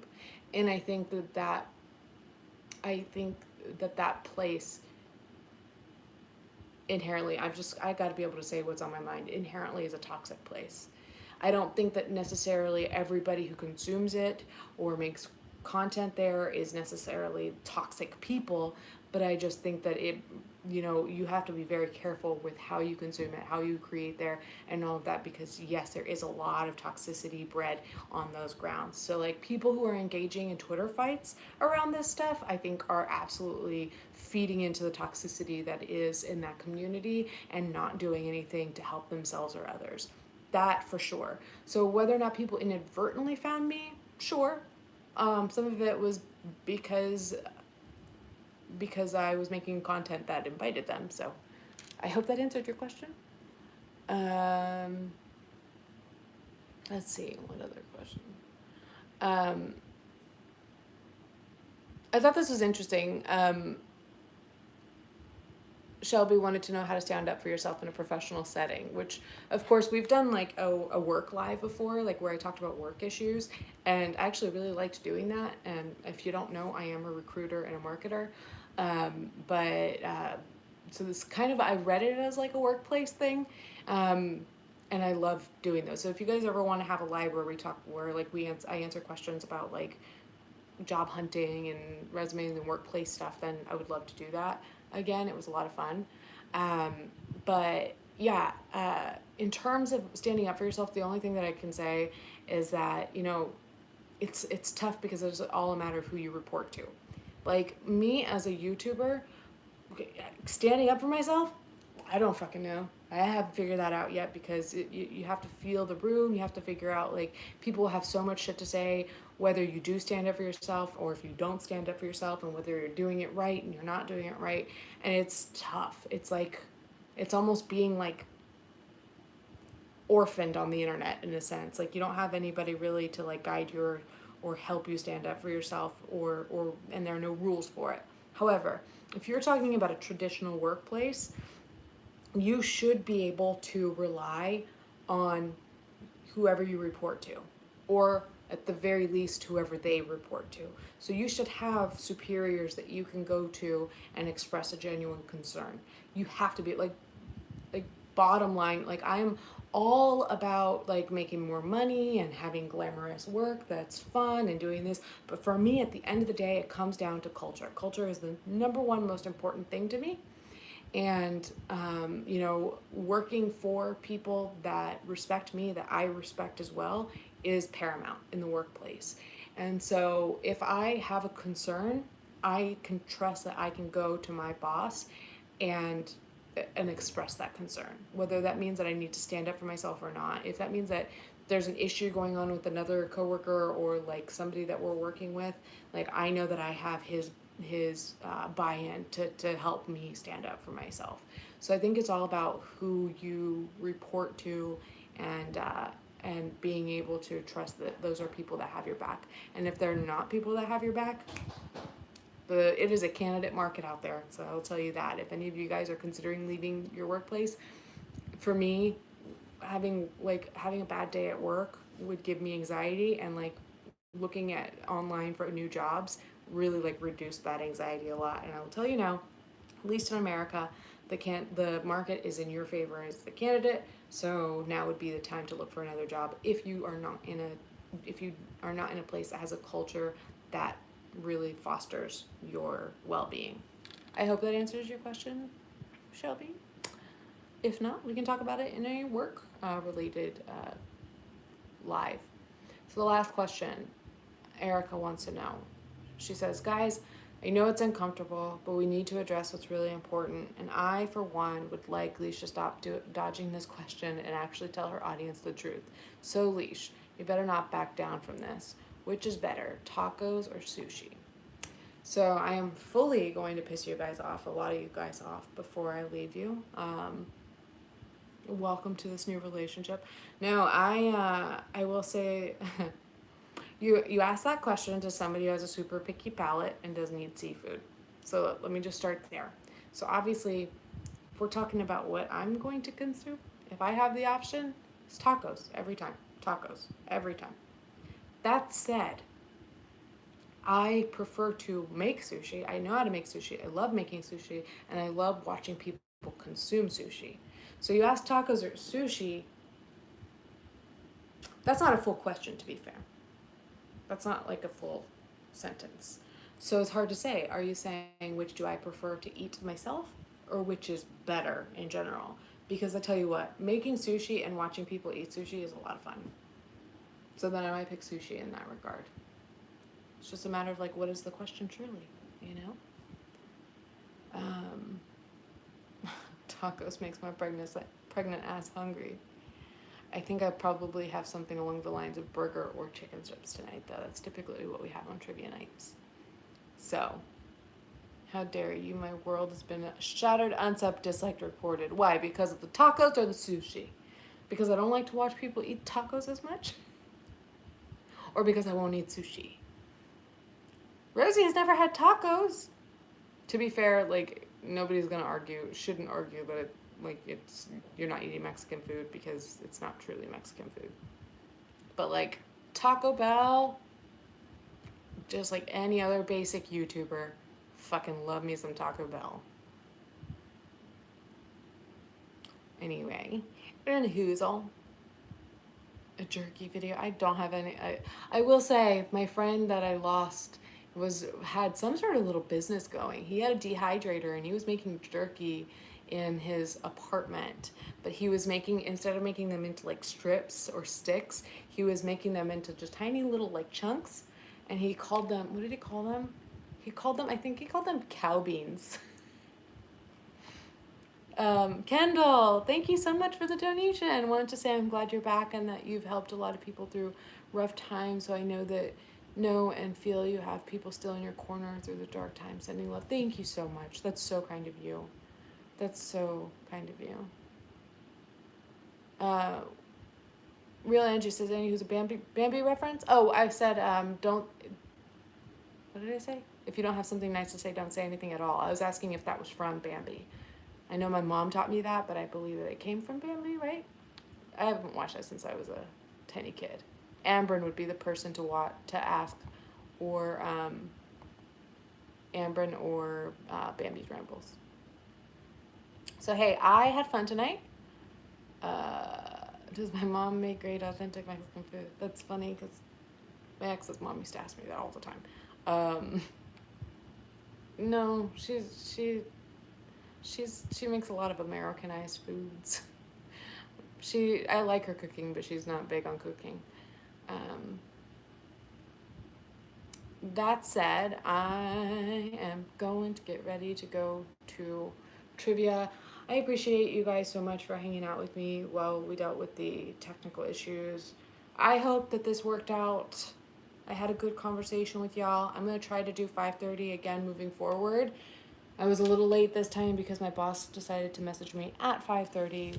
And I think that place inherently, I got to be able to say what's on my mind, inherently is a toxic place. I don't think that necessarily everybody who consumes it or makes content there is necessarily toxic people, but I just think that it, you have to be very careful with how you consume it, how you create there, and all of that, because yes, there is a lot of toxicity bred on those grounds. So like people who are engaging in Twitter fights around this stuff, I think are absolutely feeding into the toxicity that is in that community and not doing anything to help themselves or others. That for sure. So whether or not people inadvertently found me, sure. Some of it was because I was making content that invited them. So I hope that answered your question. Let's see, what other question? I thought this was interesting. Shelby wanted to know how to stand up for yourself in a professional setting, which of course we've done like a work live before, like where I talked about work issues, and I actually really liked doing that. And if you don't know, I am a recruiter and a marketer. So this kind of, I read it as like a workplace thing. And I love doing those. So if you guys ever want to have a live where we talk, where like I answer questions about like job hunting and resumes and workplace stuff, then I would love to do that again. It was a lot of fun. But yeah, in terms of standing up for yourself, the only thing that I can say is that, it's tough because it's all a matter of who you report to. Like me as a YouTuber, standing up for myself, I don't fucking know. I haven't figured that out yet, because you have to feel the room. You have to figure out, like, people have so much shit to say, whether you do stand up for yourself or if you don't stand up for yourself, and whether you're doing it right and you're not doing it right. And it's tough. It's like, it's almost being like orphaned on the internet in a sense. Like you don't have anybody really to like guide you or help you stand up for yourself, or and there are no rules for it. However, if you're talking about a traditional workplace, you should be able to rely on whoever you report to, or at the very least whoever they report to. So you should have superiors that you can go to and express a genuine concern. You have to be like bottom line, like I'm all about like making more money and having glamorous work that's fun and doing this, but for me at the end of the day it comes down to culture. Culture is the number one most important thing to me. And working for people that respect me, that I respect as well, is paramount in the workplace. And so if I have a concern, I can trust that I can go to my boss and express that concern, whether that means that I need to stand up for myself or not. If that means that there's an issue going on with another coworker or like somebody that we're working with, like I know that I have his buy-in to help me stand up for myself. So I think it's all about who you report to, and being able to trust that those are people that have your back. And if they're not people that have your back, it is a candidate market out there. So I'll tell you that. If any of you guys are considering leaving your workplace, for me, having a bad day at work would give me anxiety, and like looking at online for new jobs really like reduced that anxiety a lot. And I will tell you now, at least in America, the market is in your favor as the candidate. So now would be the time to look for another job if you are not in a place that has a culture that really fosters your well-being. I hope that answers your question, Shelby. If not, we can talk about it in a work related live. So the last question, Erica wants to know. She says, guys, I know it's uncomfortable, but we need to address what's really important. And I, for one, would like Leash to stop dodging this question and actually tell her audience the truth. So Leash, you better not back down from this. Which is better, tacos or sushi? So I am fully going to piss you guys off, a lot of you guys off, before I leave you. Welcome to this new relationship. No, I will say, you asked that question to somebody who has a super picky palate and doesn't eat seafood. So let me just start there. So obviously, if we're talking about what I'm going to consume, if I have the option, it's tacos every time. Tacos every time. That said, I prefer to make sushi. I know how to make sushi. I love making sushi, and I love watching people consume sushi. So you ask tacos or sushi, that's not a full question, to be fair. That's not like a full sentence. So it's hard to say. Are you saying which do I prefer to eat myself or which is better in general? Because I tell you what, making sushi and watching people eat sushi is a lot of fun. So then I might pick sushi in that regard. It's just a matter of like, what is the question truly, you know? Tacos makes my pregnant ass hungry. I think I probably have something along the lines of burger or chicken strips tonight, though. That's typically what we have on trivia nights. So, how dare you? My world has been shattered, unsub, disliked, reported. Why? Because of the tacos or the sushi? Because I don't like to watch people eat tacos as much? Or because I won't eat sushi? Rosie has never had tacos. To be fair, like, nobody's gonna shouldn't argue that you're not eating Mexican food because it's not truly Mexican food. But like Taco Bell, just like any other basic YouTuber, fucking love me some Taco Bell. Anyway, and who's all a jerky video. I don't have any. I will say my friend that I lost had some sort of little business going. He had a dehydrator and he was making jerky in his apartment, but he was making, instead of making them into like strips or sticks, he was making them into just tiny little like chunks, and he called them, what did he call them? I think he called them cow beans. Kendall, thank you so much for the donation. Wanted to say I'm glad you're back and that you've helped a lot of people through rough times. So I know and feel you have people still in your corner through the dark times. Sending love. Thank you so much. That's so kind of you. That's so kind of you. Real Angie says, any who's a Bambi reference? Oh, I said, don't, what did I say? If you don't have something nice to say, don't say anything at all. I was asking if that was from Bambi. I know my mom taught me that, but I believe that it came from Bambi, right? I haven't watched that since I was a tiny kid. Amber would be the person to ask, or Amber or Bambi's Rambles. So hey, I had fun tonight. Does my mom make great authentic Mexican food? That's funny because my ex's mom used to ask me that all the time. No, she makes a lot of Americanized foods. I like her cooking, but she's not big on cooking. That said, I am going to get ready to go to trivia. I appreciate you guys so much for hanging out with me while we dealt with the technical issues. I hope that this worked out. I had a good conversation with y'all. I'm going to try to do 5:30 again moving forward. I was a little late this time because my boss decided to message me at 5:30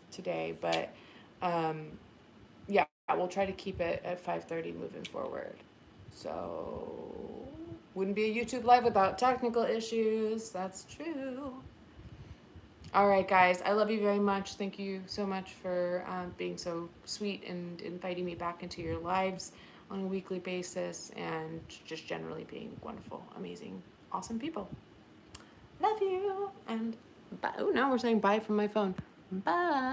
today, but yeah, we'll try to keep it at 5:30 moving forward. So, wouldn't be a YouTube live without technical issues. That's true. All right, guys, I love you very much. Thank you so much for being so sweet and inviting me back into your lives on a weekly basis, and just generally being wonderful, amazing, awesome people. Love you, and bye. Oh, now we're saying bye from my phone. Bye.